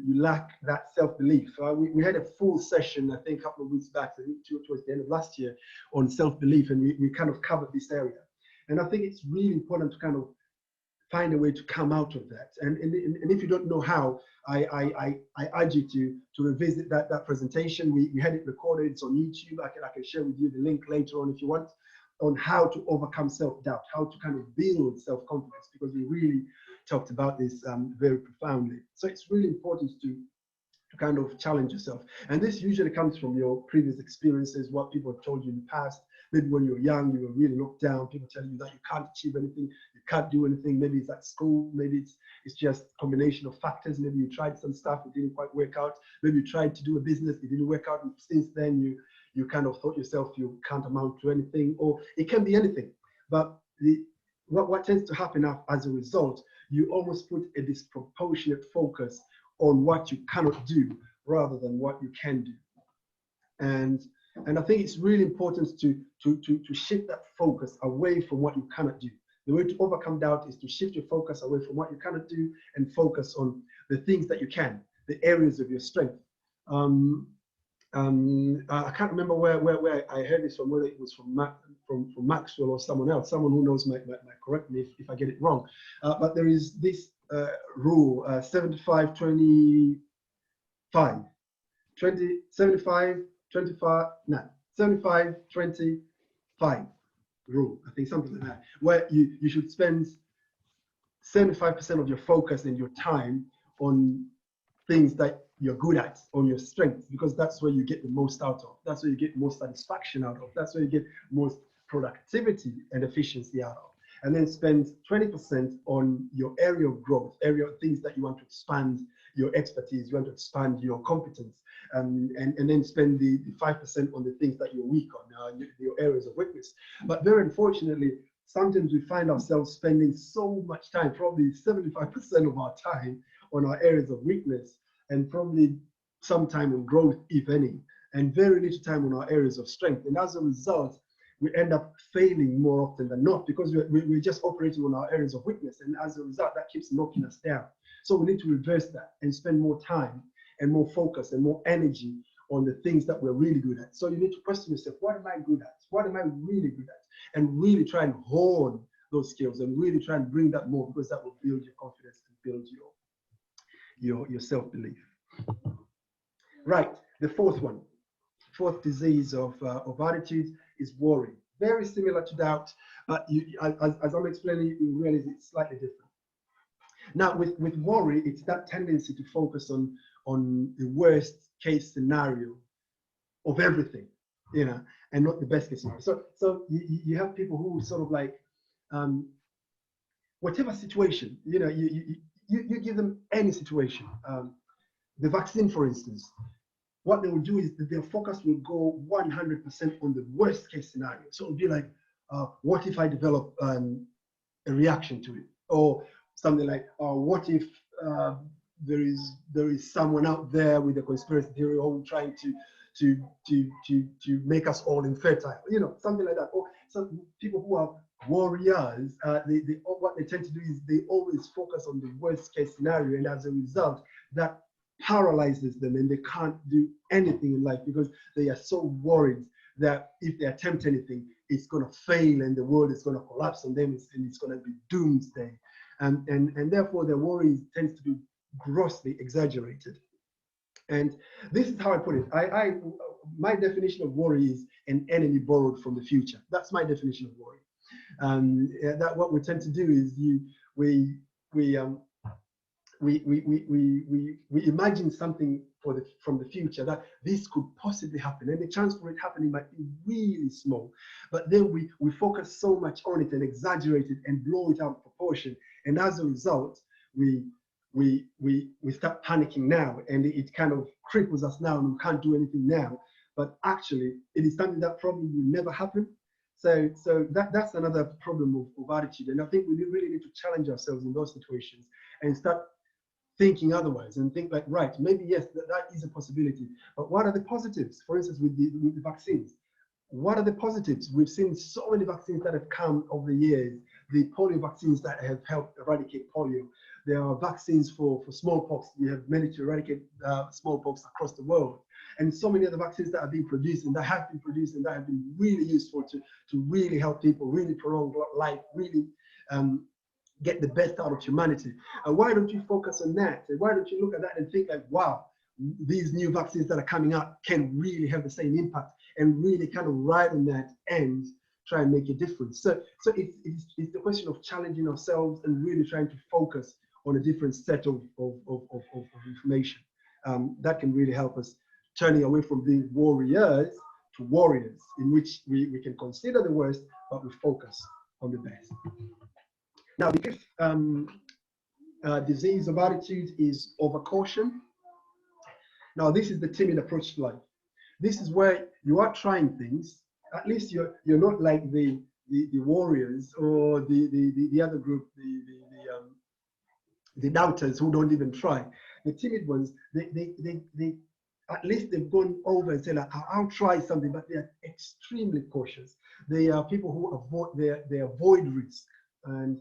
lack that self-belief. We had a full session, I think, a couple of weeks back, I think towards the end of last year, on self-belief, and we kind of covered this area. And I think it's really important to kind of find a way to come out of that. And if you don't know how, I urge you to revisit that presentation. We had it recorded. It's on YouTube. I can share with you the link later on if you want, on how to overcome self-doubt, how to kind of build self-confidence, because we really talked about this very profoundly. So it's really important to kind of challenge yourself. And this usually comes from your previous experiences, what people have told you in the past. Maybe when you were young, you were really knocked down. People tell you that you can't achieve anything, you can't do anything. Maybe it's at school, maybe it's just a combination of factors. Maybe you tried some stuff, it didn't quite work out. Maybe you tried to do a business, it didn't work out. And since then, you kind of thought yourself you can't amount to anything, or it can be anything. But what tends to happen as a result, you almost put a disproportionate focus on what you cannot do rather than what you can do. And I think it's really important to shift that focus away from what you cannot do. The way to overcome doubt is to shift your focus away from what you cannot do and focus on the things that you can, the areas of your strength. I can't remember where I heard this from, whether it was from Maxwell or someone else. Someone who knows might correct me if I get it wrong. But there is this rule, 75, 25, 20, 75, 25, no, 75, 25 rule, I think something like that, where you should spend 75% of your focus and your time on things that you're good at, on your strengths, because that's where you get the most out of. That's where you get most satisfaction out of. That's where you get most productivity and efficiency out of. And then spend 20% on your area of growth, area of things that you want to expand your expertise, you want to expand your competence, and then spend the 5% on the things that you're weak on, your areas of weakness. But very unfortunately, sometimes we find ourselves spending so much time, probably 75% of our time, on our areas of weakness, and probably some time on growth, if any, and very little time on our areas of strength. And as a result, we end up failing more often than not, because we're just operating on our areas of weakness. And as a result, that keeps knocking us down. So we need to reverse that and spend more time and more focus and more energy on the things that we're really good at. So you need to question yourself, what am I good at? What am I really good at? And really try and hone those skills and really try and bring that more, because that will build your confidence and build your self-belief. Right, the fourth disease of attitude is worry. Very similar to doubt, but as I'm explaining, you realize it's slightly different. Now, with worry, it's that tendency to focus on the worst case scenario of everything, you know, and not the best case scenario. So you have people who sort of like, whatever situation, you know, you give them any situation. The vaccine, for instance, what they will do is that their focus will go 100% on the worst case scenario. So it'll be like, what if I develop a reaction to it? Or something like, what if there is someone out there with a conspiracy theory, or trying to make us all infertile, you know, something like that. Or some people who are warriors, what they tend to do is they always focus on the worst case scenario, and as a result, that paralyzes them, and they can't do anything in life because they are so worried that if they attempt anything, it's going to fail and the world is going to collapse on them, and it's going to be doomsday. And therefore, their worry tends to be grossly exaggerated. And this is how I put it. My definition of worry is an enemy borrowed from the future. That's my definition of worry. That what we tend to do is we imagine something from the future, that this could possibly happen, and the chance for it happening might be really small, but then we focus so much on it and exaggerate it and blow it out of proportion, and as a result we start panicking now, and it kind of cripples us now, and we can't do anything now, but actually it is something that probably will never happen. So that's another problem of attitude, and I think we really need to challenge ourselves in those situations and start thinking otherwise, and think like, right, maybe yes, that is a possibility, but what are the positives? For instance, with the vaccines, what are the positives? We've seen so many vaccines that have come over the years. The polio vaccines that have helped eradicate polio. There are vaccines for smallpox. We have managed to eradicate smallpox across the world, and so many other vaccines that are being produced and that have been really useful to really help people, really prolong life, really get the best out of humanity. And why don't you focus on that? And why don't you look at that and think like, wow, these new vaccines that are coming out can really have the same impact, and really kind of ride on that and try and make a difference. So it's the question of challenging ourselves and really trying to focus on a different set of information. That can really help us turning away from being warriors to warriors, in which we can consider the worst, but we focus on the best. Now, the fifth disease of attitude is overcaution. Now, this is the timid approach to life. This is where you are trying things. At least you're not like the warriors or the other group, the doubters who don't even try. The timid ones, they at least they've gone over and said, like, I'll try something, but they are extremely cautious. They are people who they avoid risk. And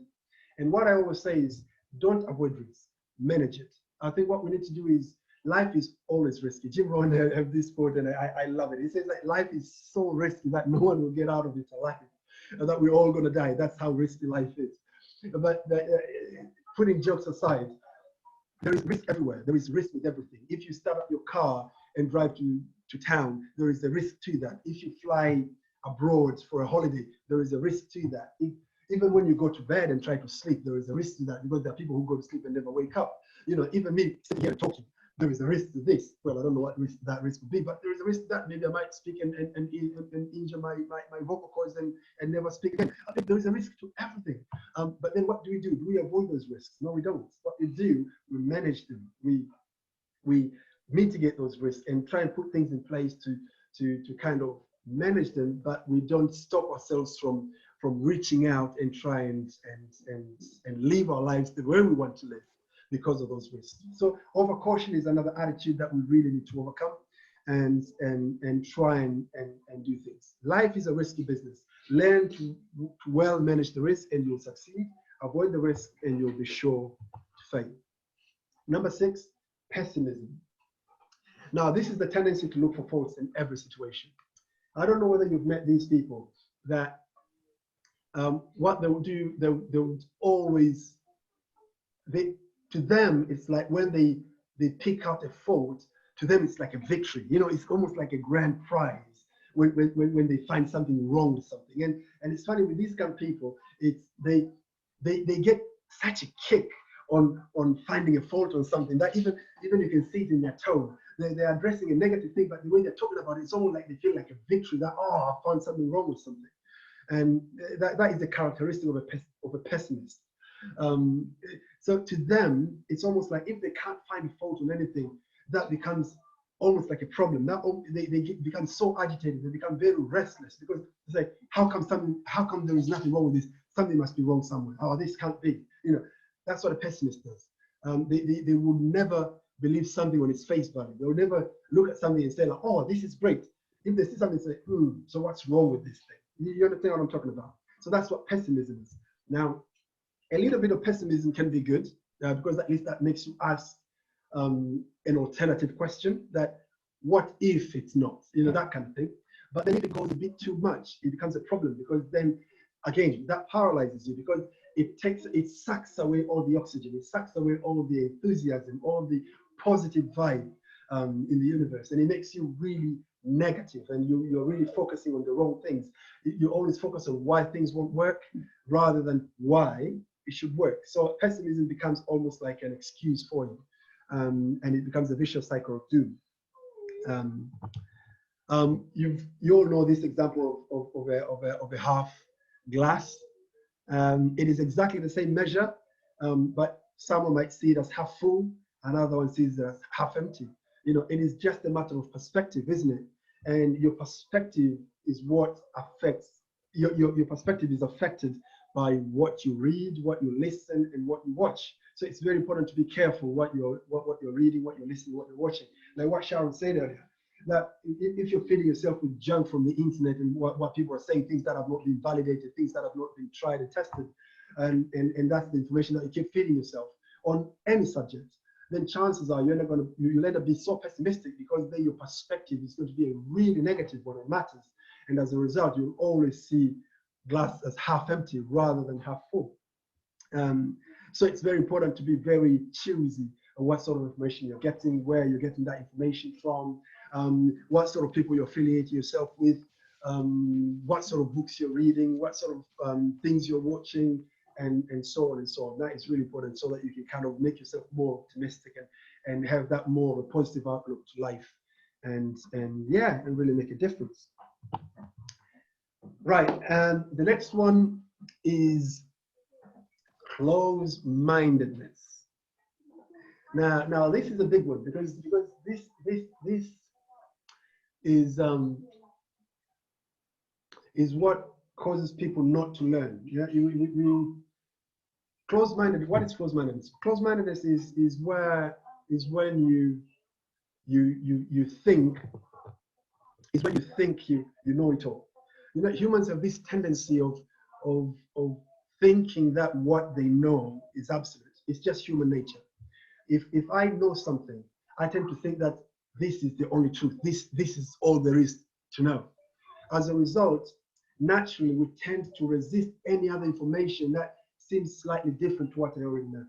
what I always say is, don't avoid risk, manage it. I think what we need to do is life is always risky. Jim Rohn have this quote, and I love it. He says that life is so risky that no one will get out of it alive, and that we're all going to die. That's how risky life is. But putting jokes aside, there is risk everywhere. There is risk with everything. If you start up your car and drive to town, there is a risk to that. If you fly abroad for a holiday, there is a risk to that. Even when you go to bed and try to sleep, there is a risk to that, because there are people who go to sleep and never wake up. You know, even me sitting here talking, there is a risk to this. Well, I don't know what risk that risk would be, but there is a risk that maybe I might speak and injure my vocal cords and never speak again. I think there is a risk to everything. But then what do? Do we avoid those risks? No, we don't. What we do, we manage them. We mitigate those risks and try and put things in place to kind of manage them, but we don't stop ourselves from reaching out and try and live our lives the way we want to live because of those risks. So overcaution is another attitude that we really need to overcome and try and do things. Life is a risky business. Learn to well manage the risk and you'll succeed. Avoid the risk and you'll be sure to fail. Number 6, pessimism. Now, this is the tendency to look for faults in every situation. I don't know whether you've met these people that what they will do, they would always, to them, it's like when they pick out a fault, to them it's like a victory. You know, it's almost like a grand prize when they find something wrong with something. And it's funny with these kind of people, it's they get such a kick on finding a fault on something that even you can see it in their tone. They're addressing a negative thing, but the way they're talking about it, it's almost like they feel like a victory that, oh, I found something wrong with something. And that is the characteristic of a pessimist. So to them, it's almost like if they can't find a fault on anything, that becomes almost like a problem. Now they become so agitated, they become very restless, because it's like, how come there is nothing wrong with this? Something must be wrong somewhere. Oh, this can't be. You know, that's what a pessimist does. They will never believe something on its face value. They will never look at something and say, like, oh, this is great. If they see something, they say, so what's wrong with this thing? You understand what I'm talking about? So that's what pessimism is. Now, a little bit of pessimism can be good, because at least that makes you ask an alternative question, that what if it's not? You know, that kind of thing. But then if it goes a bit too much, it becomes a problem, because then, again, that paralyzes you, because it sucks away all the oxygen, it sucks away all the enthusiasm, all the positive vibe in the universe, and it makes you really negative, and you're really focusing on the wrong things. You always focus on why things won't work rather than why it should work. So pessimism becomes almost like an excuse for you, and it becomes a vicious cycle of doom. You all know this example of a half glass. It is exactly the same measure, but someone might see it as half full, another one sees it as half empty. You know, it is just a matter of perspective, isn't it? And your perspective is what affects, your perspective is affected by what you read, what you listen, and what you watch. So it's very important to be careful what you're reading, what you're listening, what you're watching. Like what Sharon said earlier, that if you're feeding yourself with junk from the internet and what people are saying, things that have not been validated, things that have not been tried and tested, and that's the information that you keep feeding yourself on any subject, then chances are you'll end up being so pessimistic, because then your perspective is going to be a really negative one. It matters, and as a result, you'll always see glass as half empty rather than half full. So it's very important to be very choosy on what sort of information you're getting, where you're getting that information from, what sort of people you're affiliating yourself with, what sort of books you're reading, what sort of things you're watching, and so on and so on. That is really important, so that you can kind of make yourself more optimistic and have that more of a positive outlook to life, and really make a difference. Right, and the next one is close-mindedness. Now this is a big one, because this is what causes people not to learn. Yeah, close-minded. What is close-mindedness? Close-mindedness is when you think you know it all. You know, humans have this tendency of thinking that what they know is absolute. It's just human nature. If I know something, I tend to think that this is the only truth. This is all there is to know. As a result, naturally, we tend to resist any other information that seems slightly different to what I already know.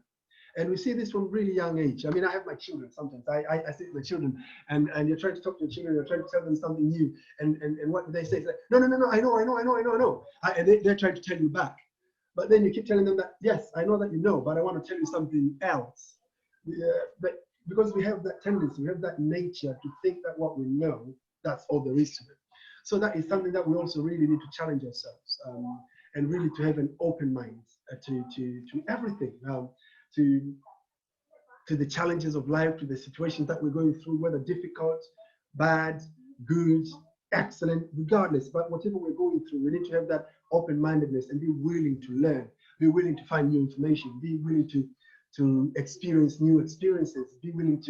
And we see this from really young age. I mean, I have my children sometimes. I sit with my children, and you're trying to talk to your children, you're trying to tell them something new, and what do they say? It's like, no, I know. And they're trying to tell you back. But then you keep telling them that, yes, I know that you know, but I want to tell you something else. But because we have that tendency, we have that nature to think that what we know, that's all there is to it. So that is something that we also really need to challenge ourselves, and really to have an open mind to everything, to the challenges of life, to the situations that we're going through, whether difficult, bad, good, excellent, regardless. But whatever we're going through, we need to have that open-mindedness and be willing to learn, be willing to find new information, be willing to experience new experiences, be willing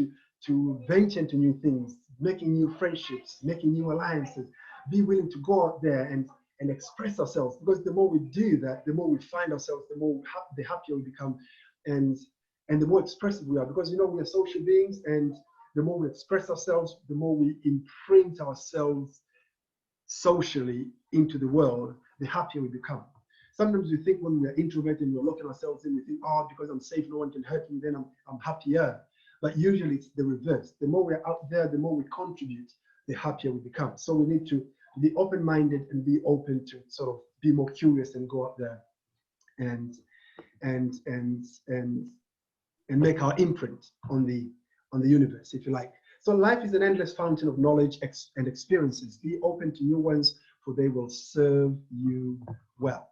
to venture into new things, making new friendships, making new alliances, be willing to go out there and express ourselves. Because the more we do that, the more we find ourselves, the happier we become, and the more expressive we are. Because, you know, we are social beings, and the more we express ourselves, the more we imprint ourselves socially into the world, the happier we become. Sometimes we think when we are introverted and we're locking ourselves in, we think, oh, because I'm safe, no one can hurt me, then I'm happier. But usually it's the reverse. The more we're out there, the more we contribute, the happier we become. So we need to be open-minded and be open to sort of be more curious and go out there and make our imprint on the universe, if you like. So life is an endless fountain of knowledge and experiences. Be open to new ones, for they will serve you well.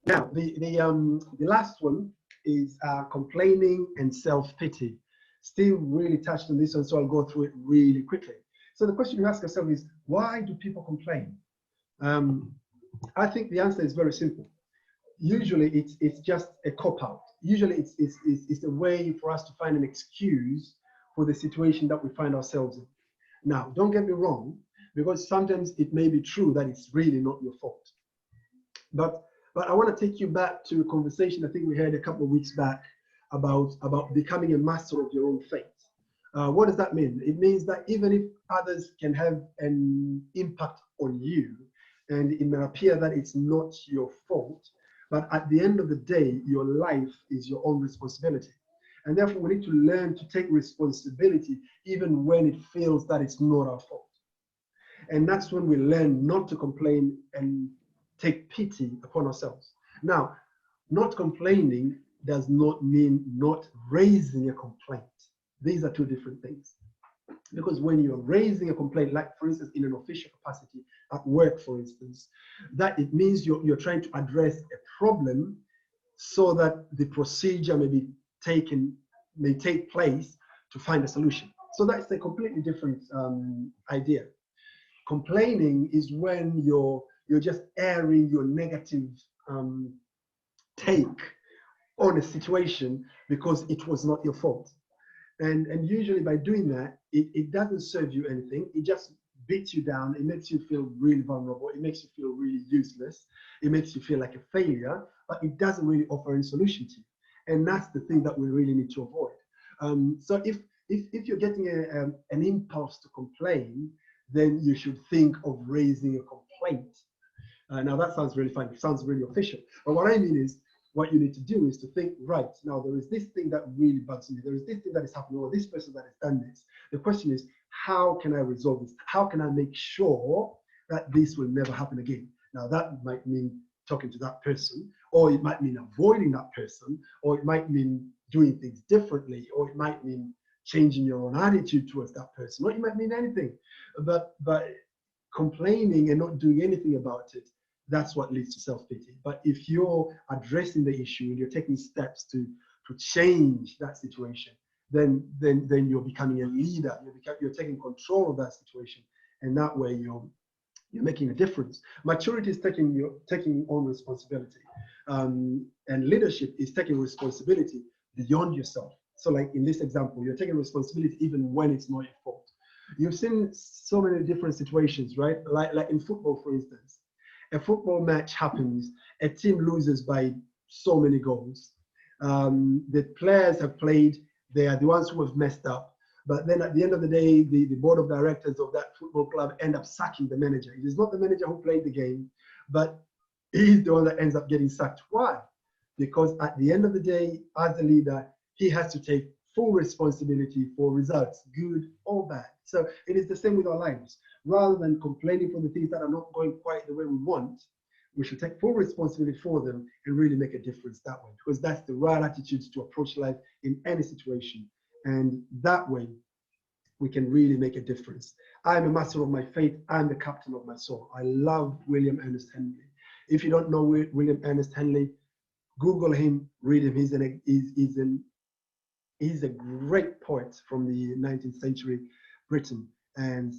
Now, the last one is complaining and self-pity. Steve really touched on this one, so I'll go through it really quickly. So the question you ask yourself is, why do people complain? I think the answer is very simple. Usually it's just a cop-out. Usually it's a way for us to find an excuse for the situation that we find ourselves in. Now, don't get me wrong, because sometimes it may be true that it's really not your fault. But I want to take you back to a conversation I think we had a couple of weeks back about becoming a master of your own fate. What does that mean? It means that even if others can have an impact on you, and it may appear that it's not your fault, but at the end of the day, your life is your own responsibility. And therefore, we need to learn to take responsibility even when it feels that it's not our fault. And that's when we learn not to complain and take pity upon ourselves. Now, not complaining does not mean not raising a complaint. These are two different things. Because when you're raising a complaint, like for instance, in an official capacity at work, for instance, that it means you're trying to address a problem so that the procedure may take place to find a solution. So that's a completely different idea. Complaining is when you're just airing your negative take on a situation because it was not your fault. And usually by doing that, it doesn't serve you anything. It just beats you down. It makes you feel really vulnerable. It makes you feel really useless. It makes you feel like a failure, but it doesn't really offer any solution to you. And that's the thing that we really need to avoid. So if you're getting an impulse to complain, then you should think of raising a complaint. Now that sounds really fine. It sounds really official. But what I mean is, what you need to do is to think, right, now there is this thing that really bugs me. There is this thing that is happening, or this person that has done this. The question is, how can I resolve this? How can I make sure that this will never happen again? Now that might mean talking to that person, or it might mean avoiding that person, or it might mean doing things differently, or it might mean changing your own attitude towards that person, or it might mean anything. But complaining and not doing anything about it, that's what leads to self-pity. But if you're addressing the issue and you're taking steps to change that situation, then you're becoming a leader. You're taking control of that situation, and that way you're making a difference. Maturity is taking on responsibility, and leadership is taking responsibility beyond yourself. So, like in this example, you're taking responsibility even when it's not your fault. You've seen so many different situations, right? Like in football, for instance. A football match happens, a team loses by so many goals. The players have played They are the ones who have messed up. But then at the end of the day, the board of directors of that football club end up sacking the manager. It is not the manager who played the game, but he's the one that ends up getting sacked. Why? Because at the end of the day, as a leader, he has to take full responsibility for results, good or bad. So it is the same with our lives. Rather than complaining for the things that are not going quite the way we want, we should take full responsibility for them and really make a difference that way, because that's the right attitude to approach life in any situation. And that way, we can really make a difference. I'm a master of my fate. I'm the captain of my soul. I love William Ernest Henley. If you don't know William Ernest Henley, Google him, read him. He's a great poet from the 19th century Britain. And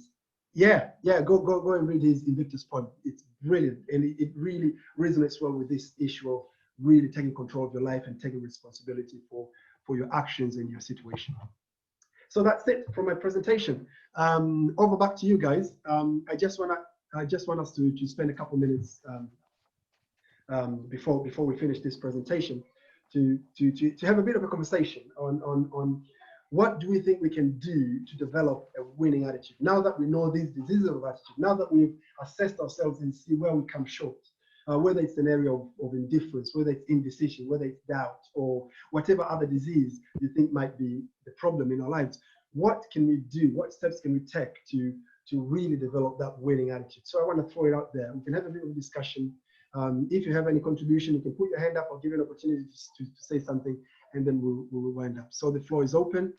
go and read his Invictus poem. It's brilliant, and it really resonates well with this issue of really taking control of your life and taking responsibility for your actions and your situation. So that's it for my presentation. Over back to you guys. I just want us to spend a couple minutes before we finish this presentation to have a bit of a conversation on what do we think we can do to develop a winning attitude now that we know these diseases of attitude, now that we've assessed ourselves and see where we come short, whether it's an area of indifference, whether it's indecision, whether it's doubt, or whatever other disease you think might be the problem in our lives. What can we do? What steps can we take to really develop that winning attitude? So I want to throw it out there. We can have a bit of a discussion. If you have any contribution, you can put your hand up. I'll give you an opportunity to say something, and then we'll wind up. So the floor is open.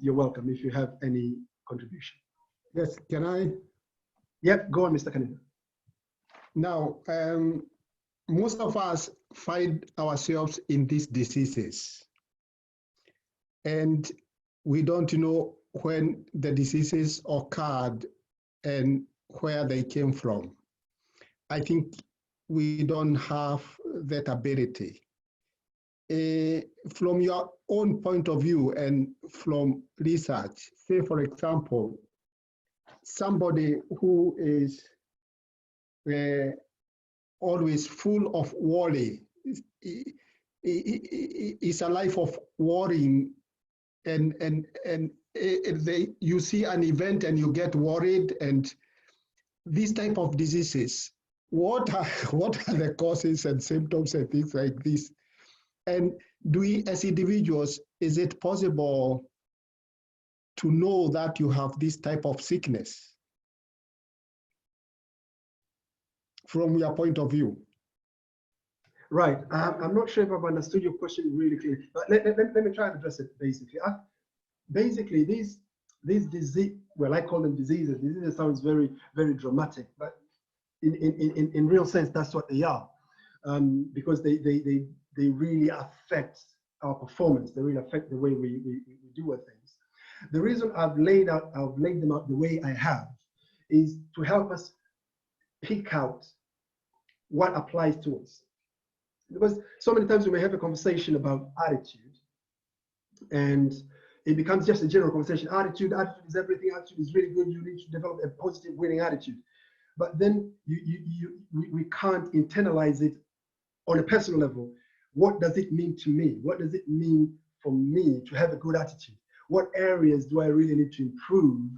You're welcome if you have any contribution. Yes, can I? Yep, go on, Mr. Kanina. Now, most of us find ourselves in these diseases, and we don't know when the diseases occurred and where they came from. I think we don't have that ability. From your own point of view and from research, say for example, somebody who is always full of worry, is a life of worrying, and you see an event and you get worried, and these type of diseases, what are the causes and symptoms and things like this? And do we, as individuals, is it possible to know that you have this type of sickness from your point of view? Right. I'm not sure if I've understood your question really clearly, but let me try and address it basically. Basically, these disease, well, I call them diseases. Diseases sounds very, very dramatic, but in real sense, that's what they are, because they really affect our performance. They really affect the way we do our things. The reason I've laid them out the way I have is to help us pick out what applies to us. Because so many times we may have a conversation about attitude, and it becomes just a general conversation. Attitude is everything. Attitude is really good. You need to develop a positive winning attitude. But then we can't internalize it on a personal level. What does it mean to me? What does it mean for me to have a good attitude? What areas do I really need to improve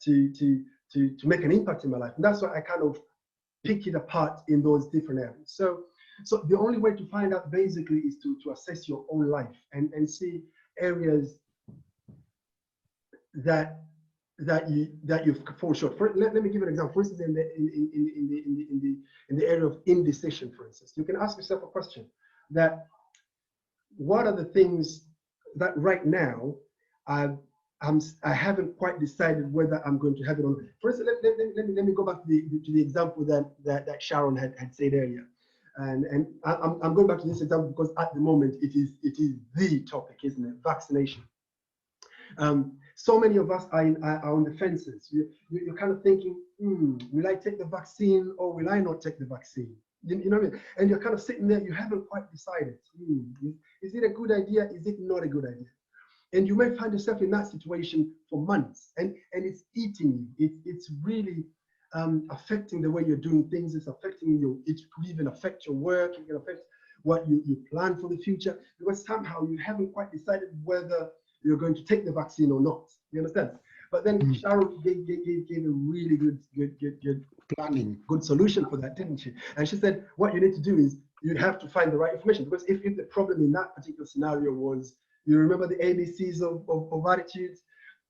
to make an impact in my life? And that's why I kind of pick it apart in those different areas. So the only way to find out basically is to assess your own life and see areas that you fall short. Let me give an example. For instance, in the area of indecision, for instance, you can ask yourself a question: that what are the things that right now I haven't quite decided whether I'm going to have it or not. For instance, let me go back to the example that Sharon had said earlier, and I'm going back to this example because at the moment it is the topic, isn't it? Vaccination. So many of us are on the fences. You're kind of thinking, will I take the vaccine or will I not take the vaccine? You know what I mean? And you're kind of sitting there, you haven't quite decided. Is it a good idea? Is it not a good idea? And you may find yourself in that situation for months, and it's eating you. It's really affecting the way you're doing things. It's affecting you. It could even affect your work. It can affect what you plan for the future, because somehow you haven't quite decided whether you're going to take the vaccine or not. You understand? But then Sharon gave a really good Planning. good solution for that, didn't she? And she said, what you need to do is you have to find the right information, because if the problem in that particular scenario was, you remember the ABCs of attitudes,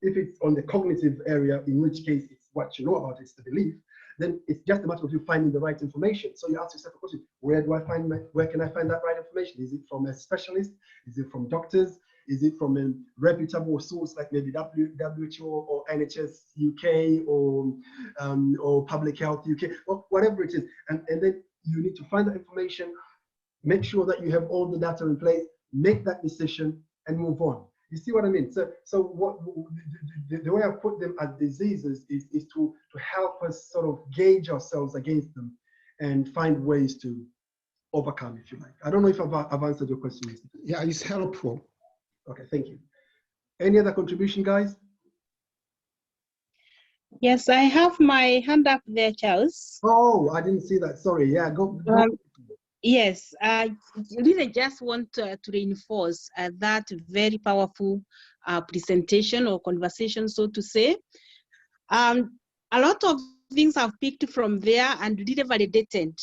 if it's on the cognitive area, in which case it's what you know about, it's the belief, then it's just a matter of you finding the right information. So you ask yourself a question: where can I find that right information? Is it from a specialist? Is it from doctors? Is it from a reputable source like maybe WHO or NHS UK or Public Health UK, or whatever it is? And then you need to find that information, make sure that you have all the data in place, make that decision, and move on. You see what I mean? So what the way I put them as diseases is to help us sort of gauge ourselves against them and find ways to overcome, if you like. I don't know if I've answered your question, Mr. Yeah, it's helpful. Okay, thank you. Any other contribution, guys? Yes, I have my hand up there, Charles. Oh, I didn't see that. Sorry. Yeah, go. Yes, I really just want to reinforce that very powerful presentation or conversation, so to say. A lot of things I've picked from there and really validated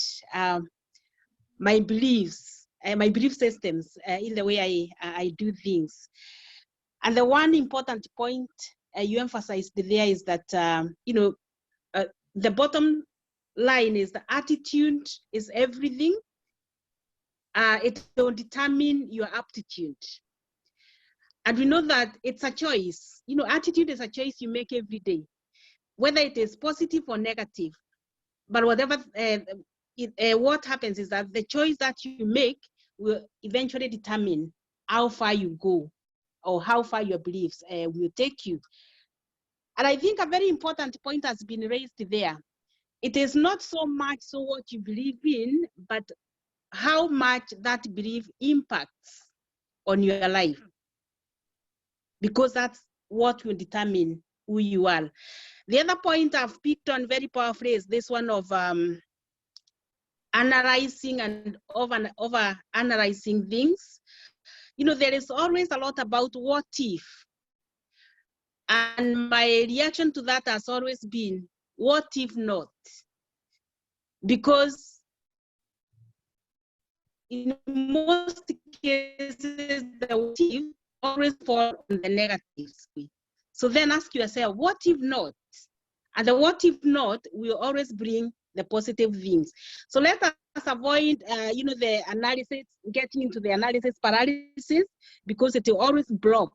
my beliefs, my belief systems in the way I do things. And the one important point you emphasized there is that, the bottom line is the attitude is everything. It will determine your aptitude. And we know that it's a choice. Attitude is a choice you make every day, whether it is positive or negative. But whatever, what happens is that the choice that you make will eventually determine how far you go or how far your beliefs will take you. And I think a very important point has been raised there. It is not so much so what you believe in, but how much that belief impacts on your life, because that's what will determine who you are. The other point I've picked on very powerfully is this one of analyzing and over analyzing things. There is always a lot about what if, and my reaction to that has always been, what if not? Because in most cases, the what if always fall on the negative side. So then ask yourself, what if not? And the what if not will always bring the positive things. So let us avoid, the analysis, getting into the analysis paralysis, because it will always block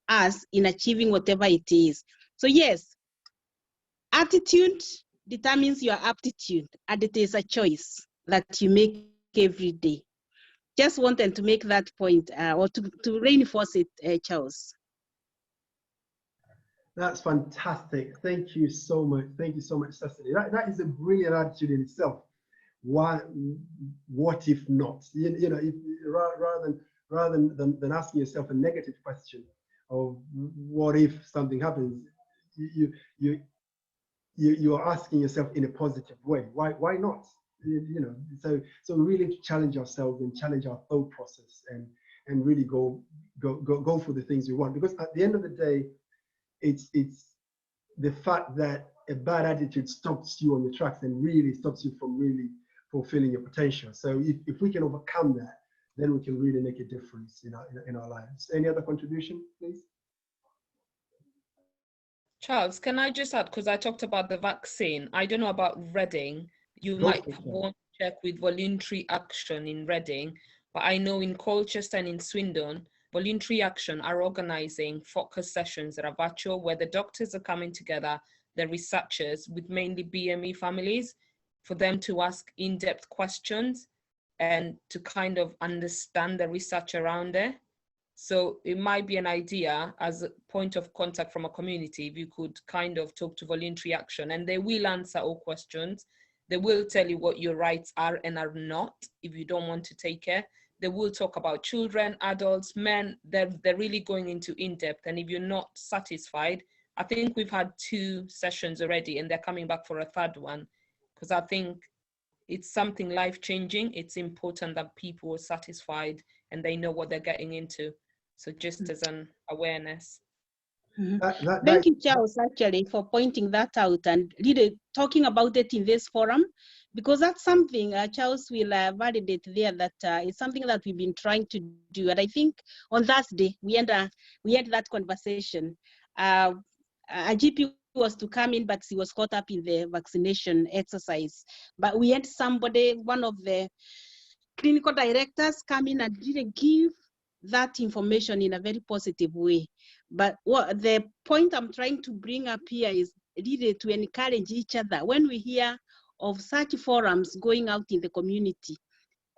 us in achieving whatever it is. So yes, attitude determines your aptitude, and it is a choice that you make every day. Just wanted to make that point, or to reinforce it, Charles. That's fantastic. Thank you so much. Thank you so much, Cecily. That is a brilliant attitude in itself. What if not? Rather than asking yourself a negative question of what if something happens, you are asking yourself in a positive way. Why not? So really to challenge ourselves and challenge our thought process and really go for the things we want, because at the end of the day, it's the fact that a bad attitude stops you on the tracks and really stops you from really fulfilling your potential. So if we can overcome that, then we can really make a difference in our lives. Any other contribution, please? Charles, can I just add, because I talked about the vaccine, I don't know about Reading. You might want to check with voluntary action in Reading, but I know in Colchester and in Swindon, voluntary action are organizing focus sessions that are virtual, where the doctors are coming together, the researchers with mainly BME families, for them to ask in-depth questions and to kind of understand the research around it. So it might be an idea as a point of contact from a community, if you could kind of talk to voluntary action, and they will answer all questions. They will tell you what your rights are and are not if you don't want to take care. They will talk about children, adults, men. They're really going into in-depth. And if you're not satisfied, I think we've had 2 sessions already and they're coming back for a 3rd one, because I think it's something life-changing, it's important that people are satisfied and they know what they're getting into. So just as an awareness. Thank you, Charles, actually, for pointing that out and really talking about it in this forum, because that's something Charles will validate there, that it's something that we've been trying to do. And I think on Thursday, we had that conversation. A GP was to come in, but he was caught up in the vaccination exercise. But we had somebody, one of the clinical directors, come in and didn't give that information in a very positive way. But what the point I'm trying to bring up here is really to encourage each other. When we hear of such forums going out in the community,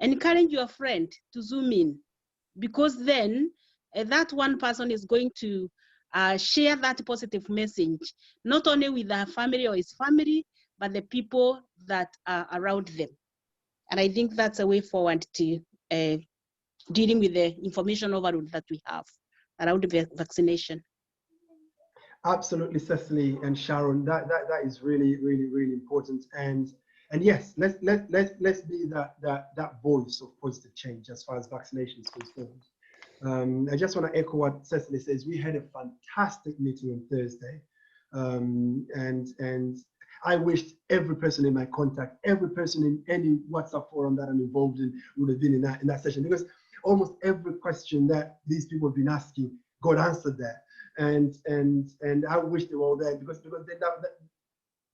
encourage your friend to zoom in, because then that one person is going to share that positive message, not only with their family or his family, but the people that are around them. And I think that's a way forward to dealing with the information overload that we have around the vaccination. Absolutely, Cecily and Sharon, that is really, really, really important. And yes, let's be that voice of positive change as far as vaccination is concerned. I just want to echo what Cecily says. We had a fantastic meeting on Thursday, and I wished every person in my contact, every person in any WhatsApp forum that I'm involved in would have been in that session, because almost every question that these people have been asking got answered there. And I wish they were all there, because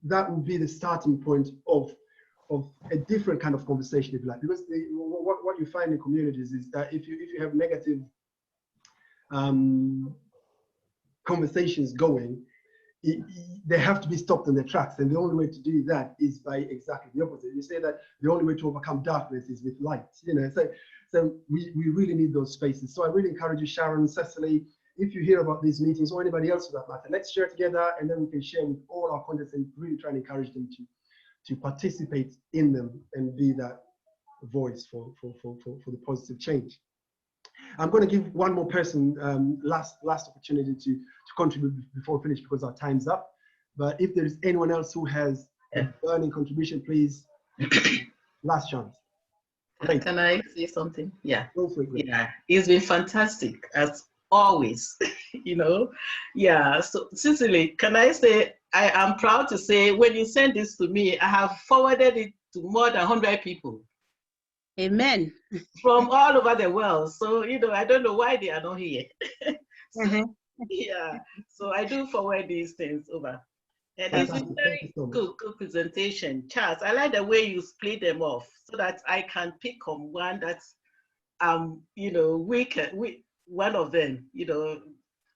that would be the starting point of a different kind of conversation, if you like. Because what you find in communities is that if you have negative conversations going, they have to be stopped in their tracks, and the only way to do that is by exactly the opposite. You say that the only way to overcome darkness is with light, you know. So we really need those spaces. So I really encourage you, Sharon, Cecily, if you hear about these meetings, or anybody else for that matter, let's share together, and then we can share with all our contacts and really try and encourage them to participate in them and be that voice for the positive change. I'm going to give one more person last opportunity to contribute before we finish, because our time's up. But if there is anyone else who has a burning contribution, please, last chance. Great. Can I say something? Yeah. Go for it. Yeah, it's been fantastic as always. You know, yeah. So Cecily, can I say, I am proud to say, when you send this to me, I have forwarded it to more than 100 people. Amen. From all over the world. So, you know, I don't know why they are not here. So, yeah, so I do forward these things over. And it's been very good presentation. Charles, I like the way you split them off so that I can pick on one that's, you know, weak, one of them, you know,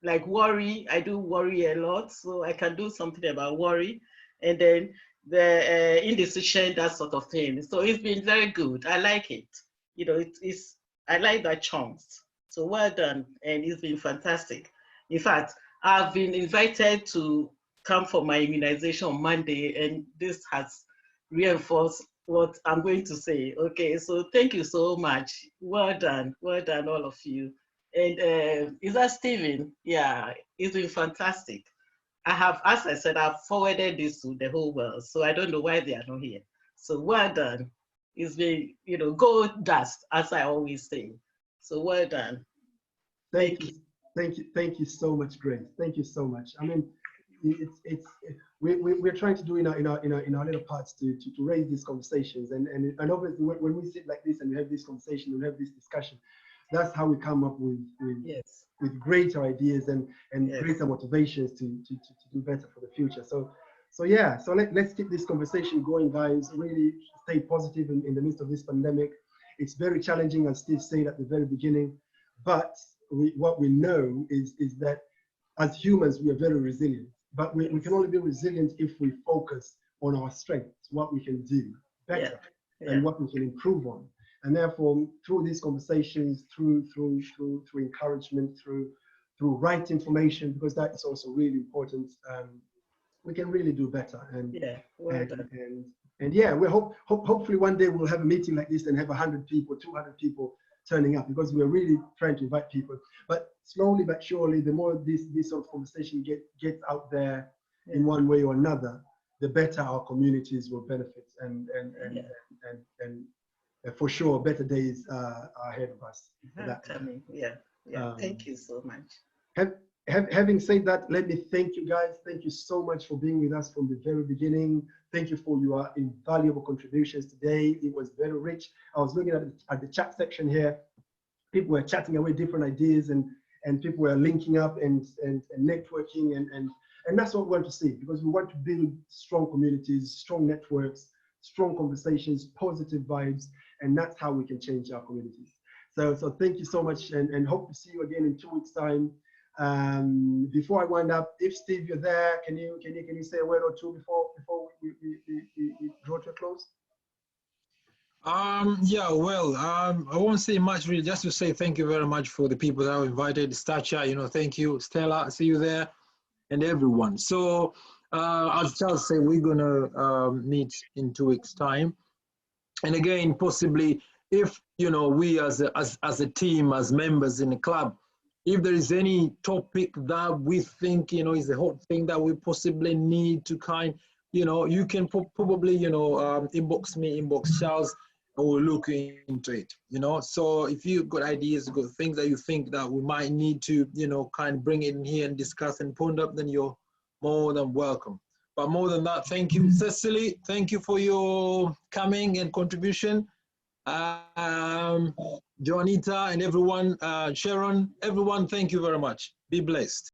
like worry. I do worry a lot, so I can do something about worry. And then the indecision, that sort of thing. So it's been very good. I like it. You know, I like that chunks. So well done, and it's been fantastic. In fact, I've been invited to come for my immunization on Monday, and this has reinforced what I'm going to say. Okay, so thank you so much. Well done, all of you. And is that Stephen? Yeah, it's been fantastic. I have, as I said, I've forwarded this to the whole world, so I don't know why they are not here. So well done. It's been, you know, gold dust, as I always say. So well done. Thank you so much, Grace. Thank you so much. I mean, we're trying to do in our little parts to raise these conversations, and obviously when we sit like this and we have this conversation, we have this discussion, that's how we come up with greater ideas and greater motivations to do better for the future. So yeah, so let's keep this conversation going, guys. Really stay positive in the midst of this pandemic. It's very challenging, as Steve said at the very beginning, but what we know is that as humans, we are very resilient, but we can only be resilient if we focus on our strengths, what we can do better, and what we can improve on. And therefore, through these conversations, through encouragement, through right information, because that is also really important, we can really do better. And yeah, we hopefully one day we'll have a meeting like this and have 100 people, 200 people turning up, because we're really trying to invite people. But slowly but surely, the more this sort of conversation gets out there in one way or another, the better our communities will benefit and for sure, better days are ahead of us. Coming. Yeah. Thank you so much. Having said that, let me thank you guys. Thank you so much for being with us from the very beginning. Thank you for your invaluable contributions today. It was very rich. I was looking at the chat section here. People were chatting away different ideas, and people were linking up and networking, and that's what we want to see, because we want to build strong communities, strong networks, strong conversations, positive vibes, and that's how we can change our communities. So thank you so much, and hope to see you again in 2 weeks' time. Before I wind up, if Steve, you're there, can you say a word or two before we draw to a close? Yeah, well, I won't say much really, just to say thank you very much for the people that I invited. Stacha, you know, thank you. Stella, see you there, and everyone. So as Charles said, we're gonna meet in 2 weeks' time, and again, possibly if you know we as a team, as members in the club, if there is any topic that we think you know is a hot thing that we possibly need to you know, you can probably you know inbox me, inbox Charles, and we'll look into it. You know, so if you've got ideas, got things that you think that we might need to you know bring it in here and discuss and ponder up, then you're more than welcome. But more than that, thank you, Cecily. Thank you for your coming and contribution. Joanita and everyone, Sharon, everyone, thank you very much. Be blessed.